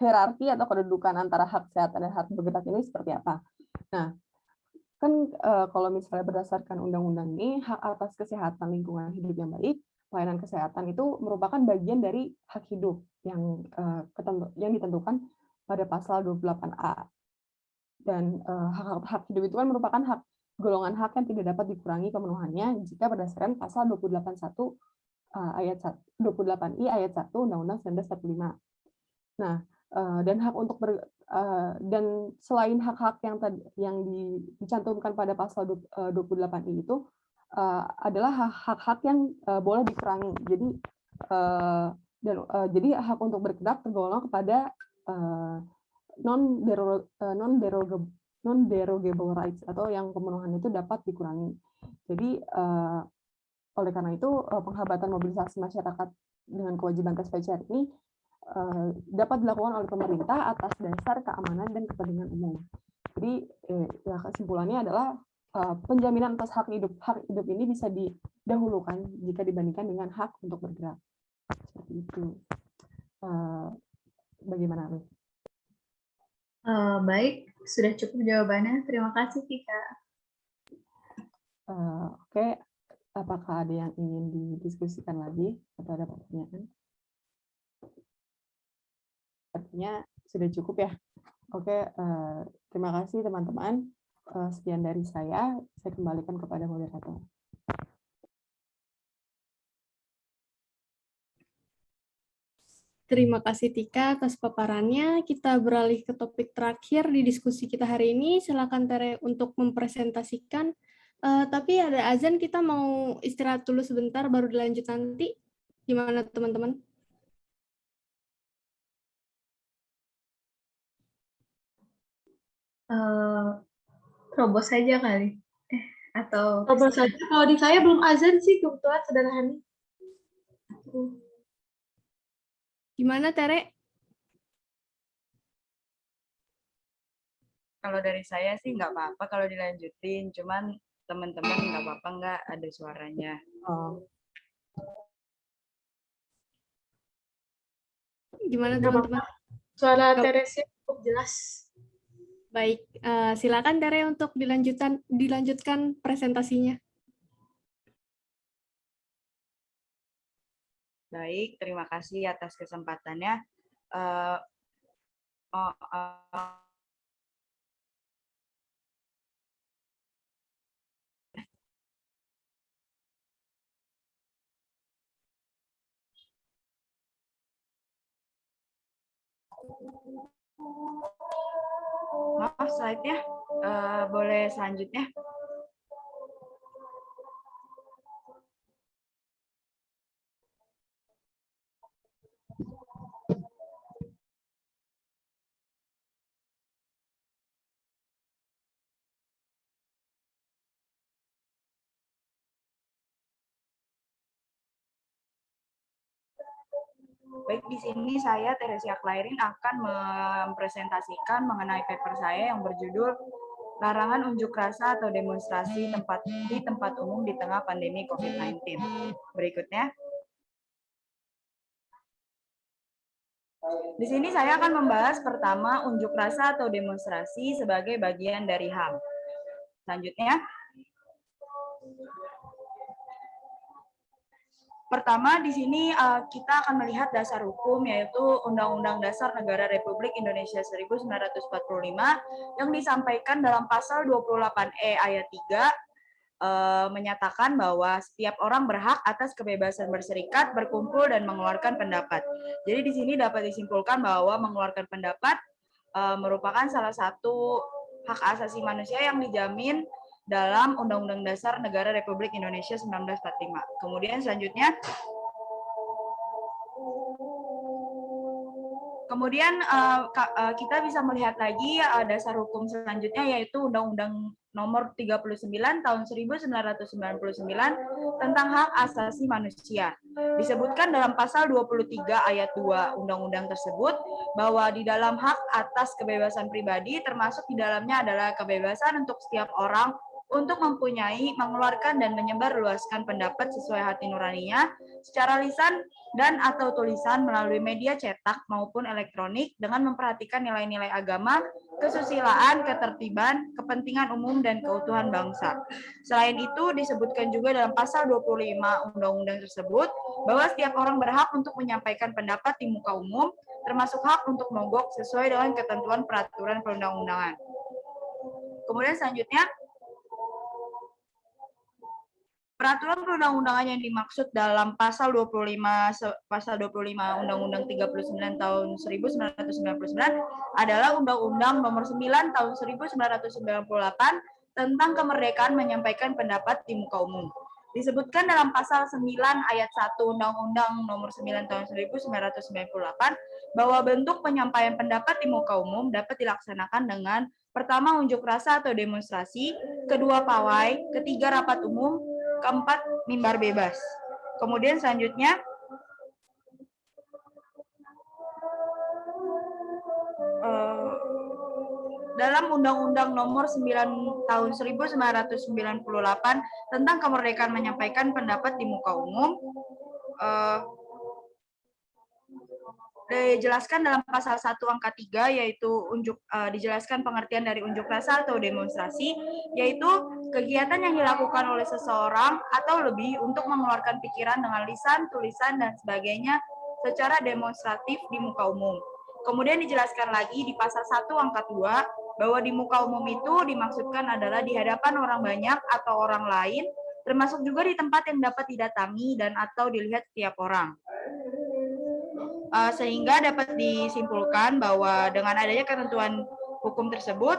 hierarki atau kedudukan antara hak kesehatan dan hak bergerak ini seperti apa. Nah, kan kalau misalnya berdasarkan undang-undang ini, hak atas kesehatan lingkungan hidup yang baik, pelayanan kesehatan itu merupakan bagian dari hak hidup yang ditentukan pada pasal 28A. Dan hak hidup itu kan merupakan golongan hak yang tidak dapat dikurangi pemenuhannya jika berdasarkan pasal 28.1 ayat 28I ayat 1 Undang-Undang 1945. Nah, dan hak untuk dan selain hak-hak yang dicantumkan pada pasal 28I itu adalah hak-hak yang boleh dikurangi. Jadi jadi hak untuk bergerak tergolong kepada non-derogable rights atau yang pemenuhan itu dapat dikurangi. Jadi oleh karena itu penghambatan mobilisasi masyarakat dengan kewajiban tes PCR ini dapat dilakukan oleh pemerintah atas dasar keamanan dan kepentingan umum. Jadi ya kesimpulannya adalah penjaminan atas hak hidup ini bisa didahulukan jika dibandingkan dengan hak untuk bergerak. Seperti itu. Bagaimana, Arif? Baik, sudah cukup jawabannya. Terima kasih, Tika. Oke, apakah ada yang ingin didiskusikan lagi atau ada pertanyaan? Artinya sudah cukup ya. Oke, terima kasih teman-teman. Sekian dari saya kembalikan kepada moderator. Terima kasih Tika atas paparannya. Kita beralih ke topik terakhir di diskusi kita hari ini. Silakan Tere untuk mempresentasikan. Tapi ada azan, kita mau istirahat dulu sebentar baru dilanjut nanti. Gimana teman-teman? Terobos saja kali. Atau Terobos saja. Kalau di saya belum azan sih, kebetulan sederhana. Gimana Tere? Kalau dari saya sih nggak apa-apa kalau dilanjutin, cuman teman-teman nggak apa-apa nggak ada suaranya. Gimana teman-teman? Suara Teresia cukup jelas. Baik, silakan Tere untuk dilanjutkan presentasinya. Baik, terima kasih atas kesempatannya. Maaf, slide-nya boleh selanjutnya. Baik, di sini saya Teresia Clairin akan mempresentasikan mengenai paper saya yang berjudul Larangan Unjuk Rasa atau Demonstrasi di tempat umum di tengah pandemi COVID-19. Berikutnya. Di sini saya akan membahas pertama unjuk rasa atau demonstrasi sebagai bagian dari HAM. Selanjutnya. Pertama, di sini kita akan melihat dasar hukum, yaitu Undang-Undang Dasar Negara Republik Indonesia 1945 yang disampaikan dalam pasal 28E ayat 3 menyatakan bahwa setiap orang berhak atas kebebasan berserikat, berkumpul, dan mengeluarkan pendapat. Jadi di sini dapat disimpulkan bahwa mengeluarkan pendapat merupakan salah satu hak asasi manusia yang dijamin dalam Undang-Undang Dasar Negara Republik Indonesia 1945. Kemudian selanjutnya, kita bisa melihat lagi dasar hukum selanjutnya, yaitu Undang-Undang Nomor 39 Tahun 1999 tentang Hak Asasi Manusia. Disebutkan dalam pasal 23 ayat 2 Undang-Undang tersebut bahwa di dalam hak atas kebebasan pribadi termasuk di dalamnya adalah kebebasan untuk setiap orang untuk mempunyai, mengeluarkan, dan menyebarluaskan pendapat sesuai hati nuraninya secara lisan dan atau tulisan melalui media cetak maupun elektronik dengan memperhatikan nilai-nilai agama, kesusilaan, ketertiban, kepentingan umum, dan keutuhan bangsa. Selain itu, disebutkan juga dalam pasal 25 Undang-Undang tersebut bahwa setiap orang berhak untuk menyampaikan pendapat di muka umum, termasuk hak untuk mogok sesuai dengan ketentuan peraturan perundang-undangan. Kemudian selanjutnya, peraturan perundang-undangan yang dimaksud dalam pasal 25 Undang-Undang 39 tahun 1999 adalah Undang-Undang Nomor 9 tahun 1998 tentang kemerdekaan menyampaikan pendapat di muka umum. Disebutkan dalam pasal 9 ayat 1 Undang-Undang Nomor 9 tahun 1998 bahwa bentuk penyampaian pendapat di muka umum dapat dilaksanakan dengan pertama unjuk rasa atau demonstrasi, kedua pawai, ketiga rapat umum, keempat mimbar bebas. Kemudian selanjutnya dalam Undang-Undang Nomor 9 Tahun 1998 tentang kemerdekaan menyampaikan pendapat di muka umum, dijelaskan dalam pasal 1 angka 3, yaitu dijelaskan pengertian dari unjuk rasa atau demonstrasi, yaitu kegiatan yang dilakukan oleh seseorang atau lebih untuk mengeluarkan pikiran dengan lisan, tulisan, dan sebagainya secara demonstratif di muka umum. Kemudian dijelaskan lagi di pasal 1 angka 2 bahwa di muka umum itu dimaksudkan adalah di hadapan orang banyak atau orang lain, termasuk juga di tempat yang dapat didatangi dan atau dilihat setiap orang. Sehingga dapat disimpulkan bahwa dengan adanya ketentuan hukum tersebut,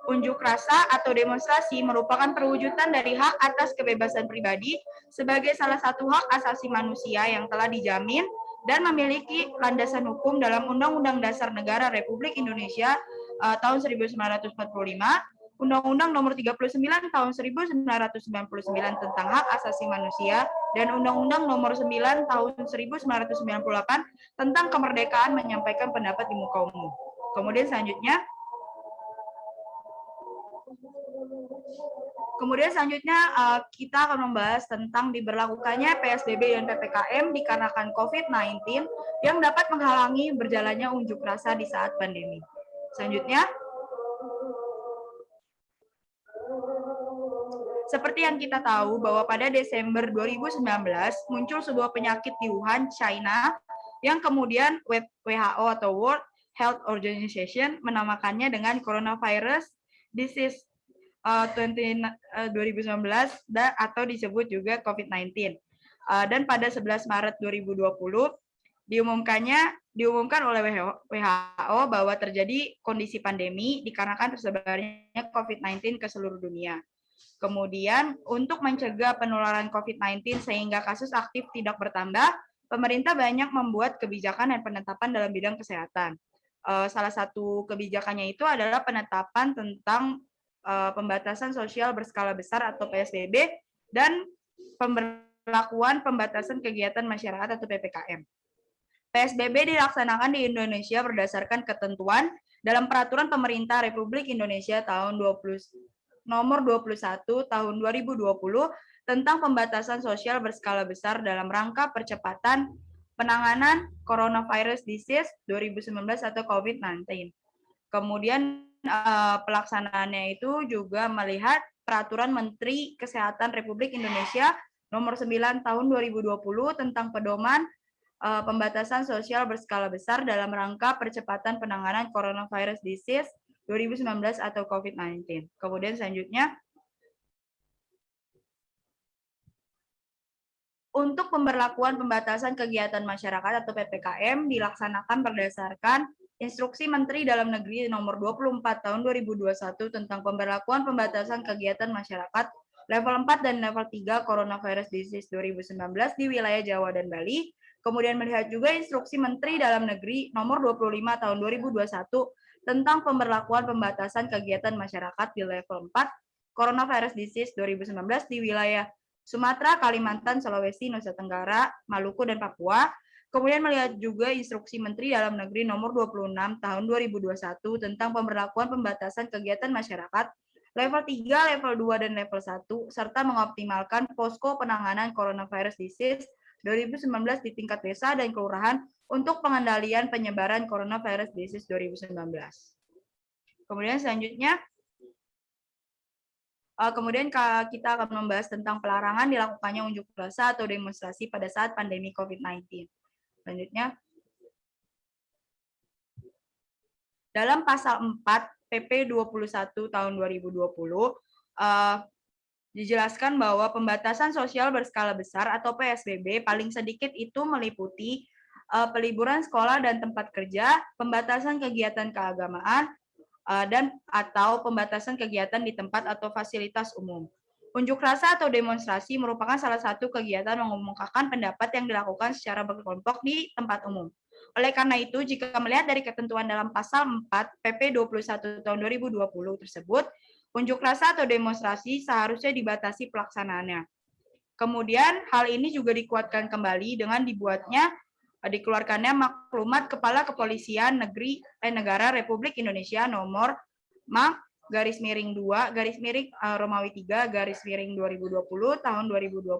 unjuk rasa atau demonstrasi merupakan perwujudan dari hak atas kebebasan pribadi sebagai salah satu hak asasi manusia yang telah dijamin dan memiliki landasan hukum dalam Undang-Undang Dasar Negara Republik Indonesia tahun 1945, Undang-Undang Nomor 39 Tahun 1999 tentang Hak Asasi Manusia, dan Undang-Undang Nomor 9 Tahun 1998 tentang kemerdekaan menyampaikan pendapat di muka umum. Kemudian selanjutnya kita akan membahas tentang diberlakukannya PSBB dan PPKM dikarenakan COVID-19 yang dapat menghalangi berjalannya unjuk rasa di saat pandemi. Selanjutnya, seperti yang kita tahu bahwa pada Desember 2019 muncul sebuah penyakit di Wuhan, China, yang kemudian WHO atau World Health Organization menamakannya dengan Coronavirus Disease 2019 atau disebut juga COVID-19. Dan pada 11 Maret 2020 diumumkan oleh WHO bahwa terjadi kondisi pandemi dikarenakan tersebarnya COVID-19 ke seluruh dunia. Kemudian, untuk mencegah penularan COVID-19 sehingga kasus aktif tidak bertambah, pemerintah banyak membuat kebijakan dan penetapan dalam bidang kesehatan. Salah satu kebijakannya itu adalah penetapan tentang pembatasan sosial berskala besar atau PSBB dan pemberlakuan pembatasan kegiatan masyarakat atau PPKM. PSBB dilaksanakan di Indonesia berdasarkan ketentuan dalam Peraturan Pemerintah Republik Indonesia Nomor 21 Tahun 2020 tentang pembatasan sosial berskala besar dalam rangka percepatan penanganan Coronavirus Disease 2019 atau COVID-19. Kemudian pelaksanaannya itu juga melihat Peraturan Menteri Kesehatan Republik Indonesia Nomor 9 Tahun 2020 tentang pedoman pembatasan sosial berskala besar dalam rangka percepatan penanganan Coronavirus Disease 2019 atau COVID-19. Kemudian selanjutnya, untuk pemberlakuan pembatasan kegiatan masyarakat atau PPKM dilaksanakan berdasarkan Instruksi Menteri Dalam Negeri Nomor 24 Tahun 2021 tentang pemberlakuan pembatasan kegiatan masyarakat level 4 dan level 3 Coronavirus Disease 2019 di wilayah Jawa dan Bali. Kemudian melihat juga Instruksi Menteri Dalam Negeri Nomor 25 Tahun 2021 tentang pemberlakuan pembatasan kegiatan masyarakat di level 4 Coronavirus Disease 2019 di wilayah Sumatera, Kalimantan, Sulawesi, Nusa Tenggara, Maluku, dan Papua. Kemudian melihat juga Instruksi Menteri Dalam Negeri Nomor 26 Tahun 2021 tentang pemberlakuan pembatasan kegiatan masyarakat level 3, level 2, dan level 1, serta mengoptimalkan posko penanganan Coronavirus Disease 2019 di tingkat desa dan kelurahan untuk pengendalian penyebaran Coronavirus Disease 2019. Kemudian selanjutnya, kita akan membahas tentang pelarangan dilakukannya unjuk rasa atau demonstrasi pada saat pandemi COVID-19. Selanjutnya, dalam pasal 4 PP 21 tahun 2020 dijelaskan bahwa pembatasan sosial berskala besar atau PSBB paling sedikit itu meliputi peliburan sekolah dan tempat kerja, pembatasan kegiatan keagamaan, dan atau pembatasan kegiatan di tempat atau fasilitas umum. Unjuk rasa atau demonstrasi merupakan salah satu kegiatan mengumumkakan pendapat yang dilakukan secara berkelompok di tempat umum. Oleh karena itu, jika melihat dari ketentuan dalam pasal 4 PP 21 tahun 2020 tersebut, unjuk rasa atau demonstrasi seharusnya dibatasi pelaksanaannya. Kemudian, hal ini juga dikuatkan kembali dengan dikeluarkannya maklumat Kepala Kepolisian Negara Republik Indonesia nomor /2 Romawi 3 2020 tahun 2020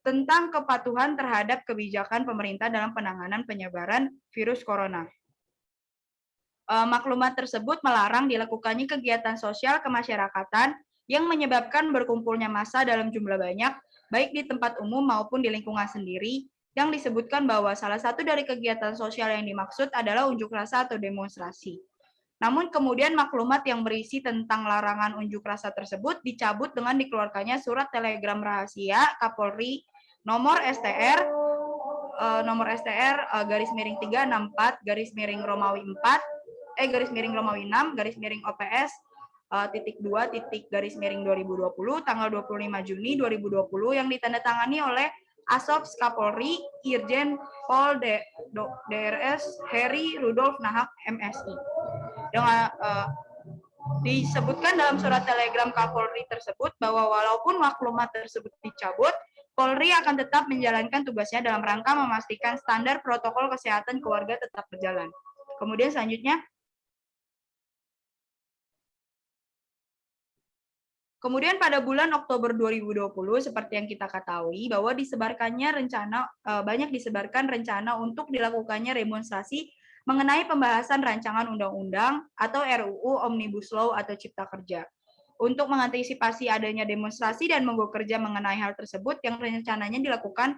tentang kepatuhan terhadap kebijakan pemerintah dalam penanganan penyebaran virus corona. Maklumat tersebut melarang dilakukannya kegiatan sosial kemasyarakatan yang menyebabkan berkumpulnya massa dalam jumlah banyak, baik di tempat umum maupun di lingkungan sendiri, yang disebutkan bahwa salah satu dari kegiatan sosial yang dimaksud adalah unjuk rasa atau demonstrasi. Namun kemudian maklumat yang berisi tentang larangan unjuk rasa tersebut dicabut dengan dikeluarkannya surat telegram rahasia Kapolri nomor STR /364 Romawi 6 OPS /2 tanggal 25 Juni 2020 yang ditandatangani oleh Asop Kapolri Irjen Pol DRS Heri Rudolf Nahak MSI. Dengan disebutkan dalam surat telegram Kapolri tersebut bahwa walaupun maklumat tersebut dicabut, Polri akan tetap menjalankan tugasnya dalam rangka memastikan standar protokol kesehatan keluarga tetap berjalan. Kemudian selanjutnya, kemudian pada bulan Oktober 2020, seperti yang kita ketahui, bahwa banyak disebarkan rencana untuk dilakukannya demonstrasi mengenai pembahasan rancangan undang-undang atau RUU Omnibus Law atau Cipta Kerja. Untuk mengantisipasi adanya demonstrasi dan mogok kerja mengenai hal tersebut yang rencananya dilakukan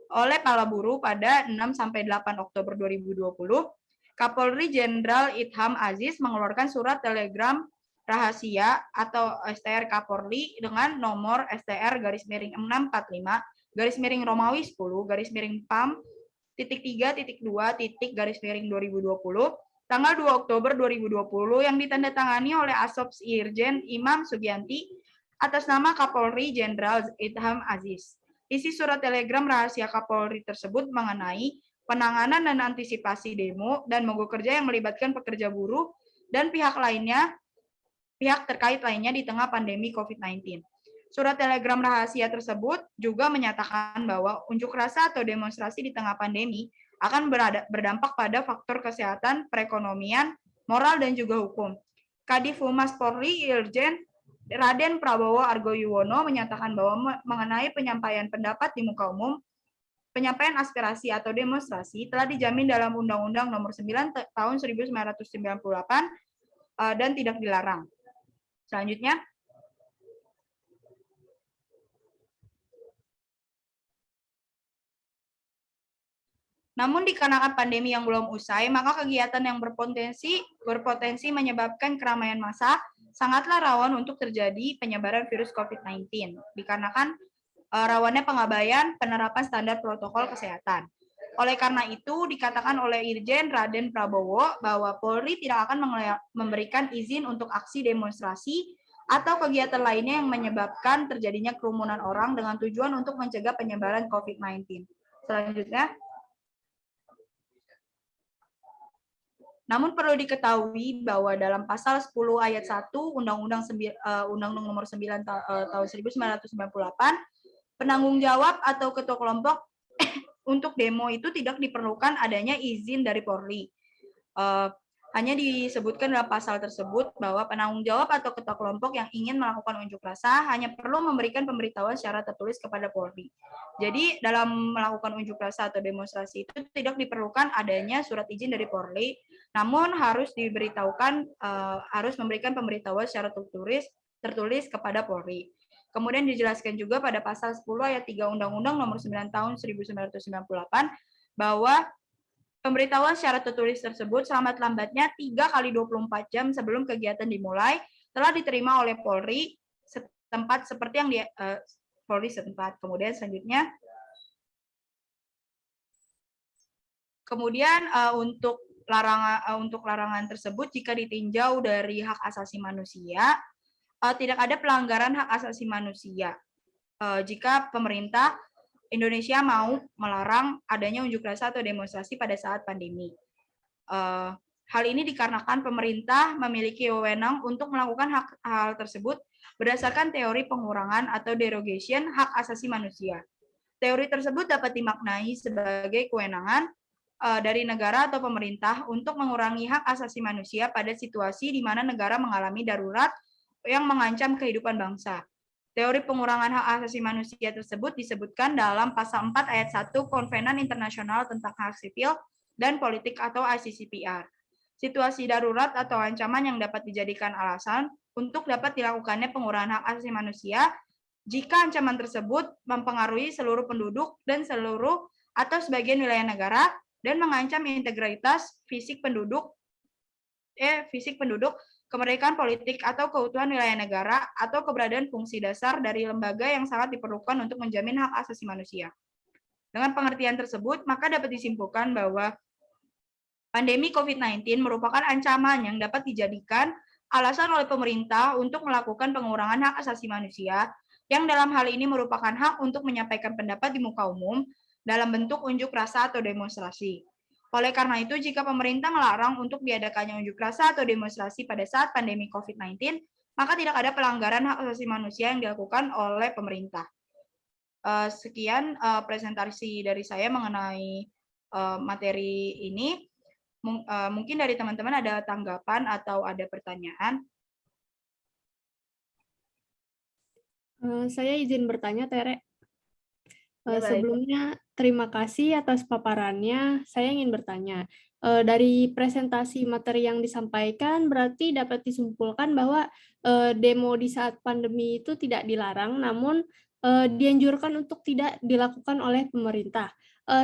oleh para buruh pada 6-8 Oktober 2020, Kapolri Jenderal Idham Aziz mengeluarkan surat telegram rahasia atau STR Kapolri dengan nomor STR /645 Romawi 10 PAM /3.2.2020 tanggal 2 Oktober 2020 yang ditandatangani oleh Asop Irjen Imam Sugianti atas nama Kapolri Jenderal Idham Aziz. Isi surat telegram rahasia Kapolri tersebut mengenai penanganan dan antisipasi demo dan mogok kerja yang melibatkan pekerja buruh dan pihak terkait lainnya di tengah pandemi COVID-19. Surat telegram rahasia tersebut juga menyatakan bahwa unjuk rasa atau demonstrasi di tengah pandemi akan berdampak pada faktor kesehatan, perekonomian, moral, dan juga hukum. Kadif Humas Polri Irjen Raden Prabowo Argoyuwono menyatakan bahwa mengenai penyampaian pendapat di muka umum, penyampaian aspirasi atau demonstrasi telah dijamin dalam Undang-Undang Nomor 9 Tahun 1998 dan tidak dilarang. Selanjutnya, namun dikarenakan pandemi yang belum usai, maka kegiatan yang berpotensi menyebabkan keramaian massa sangatlah rawan untuk terjadi penyebaran virus COVID-19. Dikarenakan rawannya pengabaian penerapan standar protokol kesehatan. Oleh karena itu, dikatakan oleh Irjen Raden Prabowo bahwa Polri tidak akan memberikan izin untuk aksi demonstrasi atau kegiatan lainnya yang menyebabkan terjadinya kerumunan orang dengan tujuan untuk mencegah penyebaran COVID-19. Selanjutnya, namun perlu diketahui bahwa dalam pasal 10 ayat 1 Undang-Undang Nomor 9 tahun 1998, penanggung jawab atau ketua kelompok untuk demo itu tidak diperlukan adanya izin dari Polri. Hanya disebutkan dalam pasal tersebut bahwa penanggung jawab atau ketua kelompok yang ingin melakukan unjuk rasa hanya perlu memberikan pemberitahuan secara tertulis kepada Polri. Jadi dalam melakukan unjuk rasa atau demonstrasi itu tidak diperlukan adanya surat izin dari Polri, namun harus diberitahukan, harus memberikan pemberitahuan secara tertulis kepada Polri. Kemudian dijelaskan juga pada pasal 10 ayat 3 Undang-Undang Nomor 9 tahun 1998 bahwa pemberitahuan secara tertulis tersebut selambat-lambatnya 3 kali 24 jam sebelum kegiatan dimulai telah diterima oleh Polri setempat seperti yang Polri setempat. Kemudian selanjutnya, untuk larangan tersebut jika ditinjau dari hak asasi manusia, tidak ada pelanggaran hak asasi manusia jika pemerintah Indonesia mau melarang adanya unjuk rasa atau demonstrasi pada saat pandemi. Hal ini dikarenakan pemerintah memiliki wewenang untuk melakukan hal tersebut berdasarkan teori pengurangan atau derogation hak asasi manusia. Teori tersebut dapat dimaknai sebagai kewenangan dari negara atau pemerintah untuk mengurangi hak asasi manusia pada situasi di mana negara mengalami darurat yang mengancam kehidupan bangsa. Teori pengurangan hak asasi manusia tersebut disebutkan dalam pasal 4 ayat 1 Konvenan Internasional tentang Hak Sipil dan Politik atau ICCPR. Situasi darurat atau ancaman yang dapat dijadikan alasan untuk dapat dilakukannya pengurangan hak asasi manusia jika ancaman tersebut mempengaruhi seluruh penduduk dan seluruh atau sebagian wilayah negara dan mengancam integritas fisik penduduk, kemerdekaan politik atau keutuhan wilayah negara, atau keberadaan fungsi dasar dari lembaga yang sangat diperlukan untuk menjamin hak asasi manusia. Dengan pengertian tersebut, maka dapat disimpulkan bahwa pandemi COVID-19 merupakan ancaman yang dapat dijadikan alasan oleh pemerintah untuk melakukan pengurangan hak asasi manusia, yang dalam hal ini merupakan hak untuk menyampaikan pendapat di muka umum dalam bentuk unjuk rasa atau demonstrasi. Oleh karena itu, jika pemerintah melarang untuk diadakannya unjuk rasa atau demonstrasi pada saat pandemi COVID-19, maka tidak ada pelanggaran hak asasi manusia yang dilakukan oleh pemerintah. Sekian presentasi dari saya mengenai materi ini. Mungkin dari teman-teman ada tanggapan atau ada pertanyaan. Saya izin bertanya, Tere. Ya, baik. Sebelumnya, terima kasih atas paparannya. Saya ingin bertanya, dari presentasi materi yang disampaikan, berarti dapat disimpulkan bahwa demo di saat pandemi itu tidak dilarang, namun dianjurkan untuk tidak dilakukan oleh pemerintah.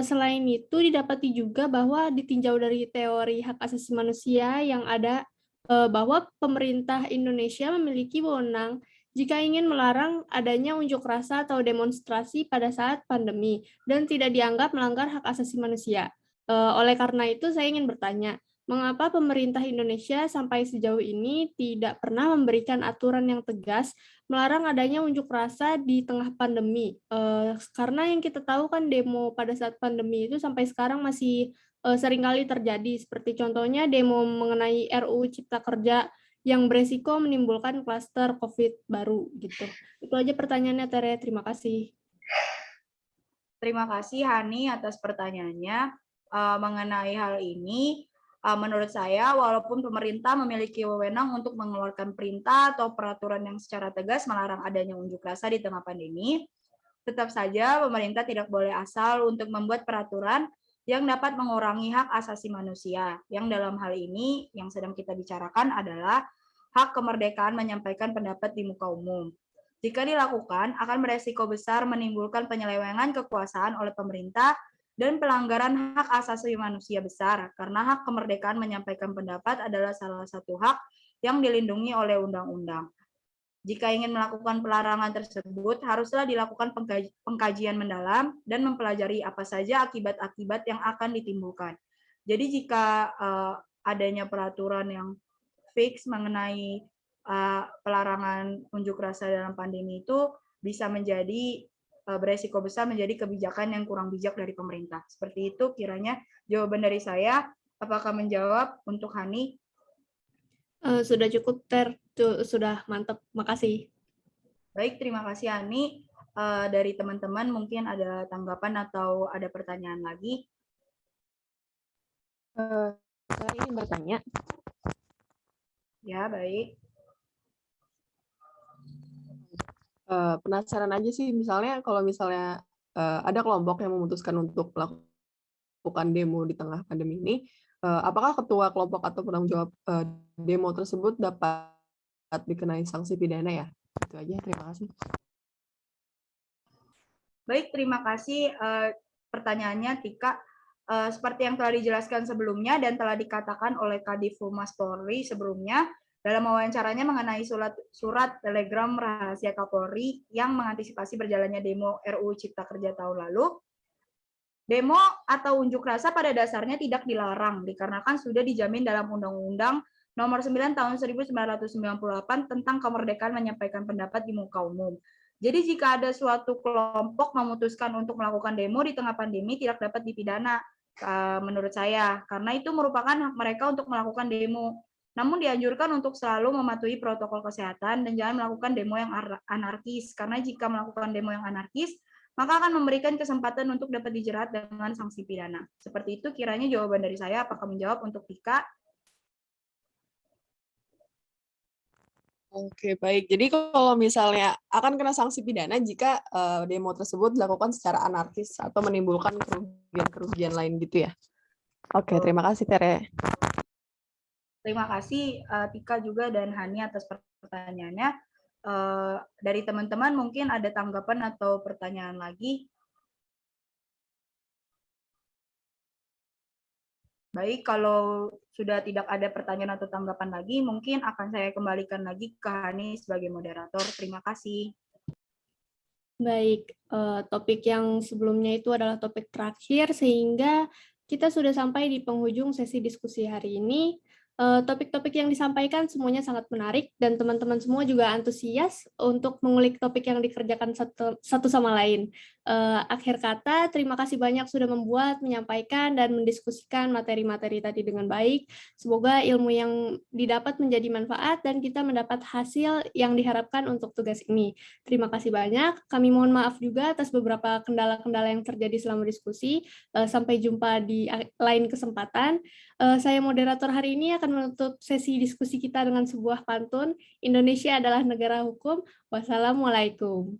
Selain itu, didapati juga bahwa ditinjau dari teori hak asasi manusia yang ada, bahwa pemerintah Indonesia memiliki wewenang jika ingin melarang adanya unjuk rasa atau demonstrasi pada saat pandemi dan tidak dianggap melanggar hak asasi manusia. Oleh karena itu, saya ingin bertanya, mengapa pemerintah Indonesia sampai sejauh ini tidak pernah memberikan aturan yang tegas melarang adanya unjuk rasa di tengah pandemi? Karena yang kita tahu kan demo pada saat pandemi itu sampai sekarang masih seringkali terjadi, seperti contohnya demo mengenai RUU Cipta Kerja yang beresiko menimbulkan klaster COVID baru gitu. Itu aja pertanyaannya, Tere. Terima kasih. Terima kasih Hani atas pertanyaannya. Mengenai hal ini, menurut saya walaupun pemerintah memiliki wewenang untuk mengeluarkan perintah atau peraturan yang secara tegas melarang adanya unjuk rasa di tengah pandemi, tetap saja pemerintah tidak boleh asal untuk membuat peraturan yang dapat mengurangi hak asasi manusia. Yang dalam hal ini yang sedang kita bicarakan adalah hak kemerdekaan menyampaikan pendapat di muka umum. Jika dilakukan, akan beresiko besar menimbulkan penyelewengan kekuasaan oleh pemerintah dan pelanggaran hak asasi manusia besar, karena hak kemerdekaan menyampaikan pendapat adalah salah satu hak yang dilindungi oleh undang-undang. Jika ingin melakukan pelarangan tersebut, haruslah dilakukan pengkajian mendalam dan mempelajari apa saja akibat-akibat yang akan ditimbulkan. Jadi jika adanya peraturan yang fix mengenai pelarangan unjuk rasa dalam pandemi itu bisa menjadi beresiko besar menjadi kebijakan yang kurang bijak dari pemerintah. Seperti itu kiranya jawaban dari saya. Apakah menjawab untuk Hani? Sudah cukup, Ter. Sudah mantap. Makasih. Baik, terima kasih Hani. Dari teman-teman mungkin ada tanggapan atau ada pertanyaan lagi? Saya ingin bertanya. Ya, baik. Penasaran aja sih, misalnya kalau misalnya ada kelompok yang memutuskan untuk melakukan demo di tengah pandemi ini, apakah ketua kelompok atau penanggung jawab demo tersebut dapat dikenai sanksi pidana ya? Itu aja, terima kasih. Baik, terima kasih pertanyaannya Tika. Seperti yang telah dijelaskan sebelumnya dan telah dikatakan oleh Kadif Humas Polri sebelumnya, dalam wawancaranya mengenai surat telegram rahasia Kapolri yang mengantisipasi berjalannya demo RUU Cipta Kerja tahun lalu, demo atau unjuk rasa pada dasarnya tidak dilarang dikarenakan sudah dijamin dalam Undang-Undang Nomor 9 Tahun 1998 tentang kemerdekaan menyampaikan pendapat di muka umum. Jadi jika ada suatu kelompok memutuskan untuk melakukan demo di tengah pandemi tidak dapat dipidana menurut saya, karena itu merupakan hak mereka untuk melakukan demo. Namun dianjurkan untuk selalu mematuhi protokol kesehatan dan jangan melakukan demo yang anarkis, karena jika melakukan demo yang anarkis, maka akan memberikan kesempatan untuk dapat dijerat dengan sanksi pidana. Seperti itu kiranya jawaban dari saya. Apakah menjawab untuk Tika? Oke, baik. Jadi kalau misalnya akan kena sanksi pidana jika demo tersebut dilakukan secara anarkis atau menimbulkan kerugian lain gitu ya. Oke, terima kasih Tere. Terima kasih Tika juga dan Hani atas pertanyaannya. Dari teman-teman mungkin ada tanggapan atau pertanyaan lagi? Baik, kalau sudah tidak ada pertanyaan atau tanggapan lagi, mungkin akan saya kembalikan lagi ke Hani sebagai moderator. Terima kasih. Baik, topik yang sebelumnya itu adalah topik terakhir, sehingga kita sudah sampai di penghujung sesi diskusi hari ini. Topik-topik yang disampaikan semuanya sangat menarik, dan teman-teman semua juga antusias untuk mengulik topik yang dikerjakan satu sama lain. Akhir kata, terima kasih banyak sudah membuat, menyampaikan, dan mendiskusikan materi-materi tadi dengan baik. Semoga ilmu yang didapat menjadi manfaat, dan kita mendapat hasil yang diharapkan untuk tugas ini. Terima kasih banyak. Kami mohon maaf juga atas beberapa kendala-kendala yang terjadi selama diskusi. Sampai jumpa di lain kesempatan. Saya moderator hari ini akan menutup sesi diskusi kita dengan sebuah pantun. Indonesia adalah negara hukum. Wassalamualaikum.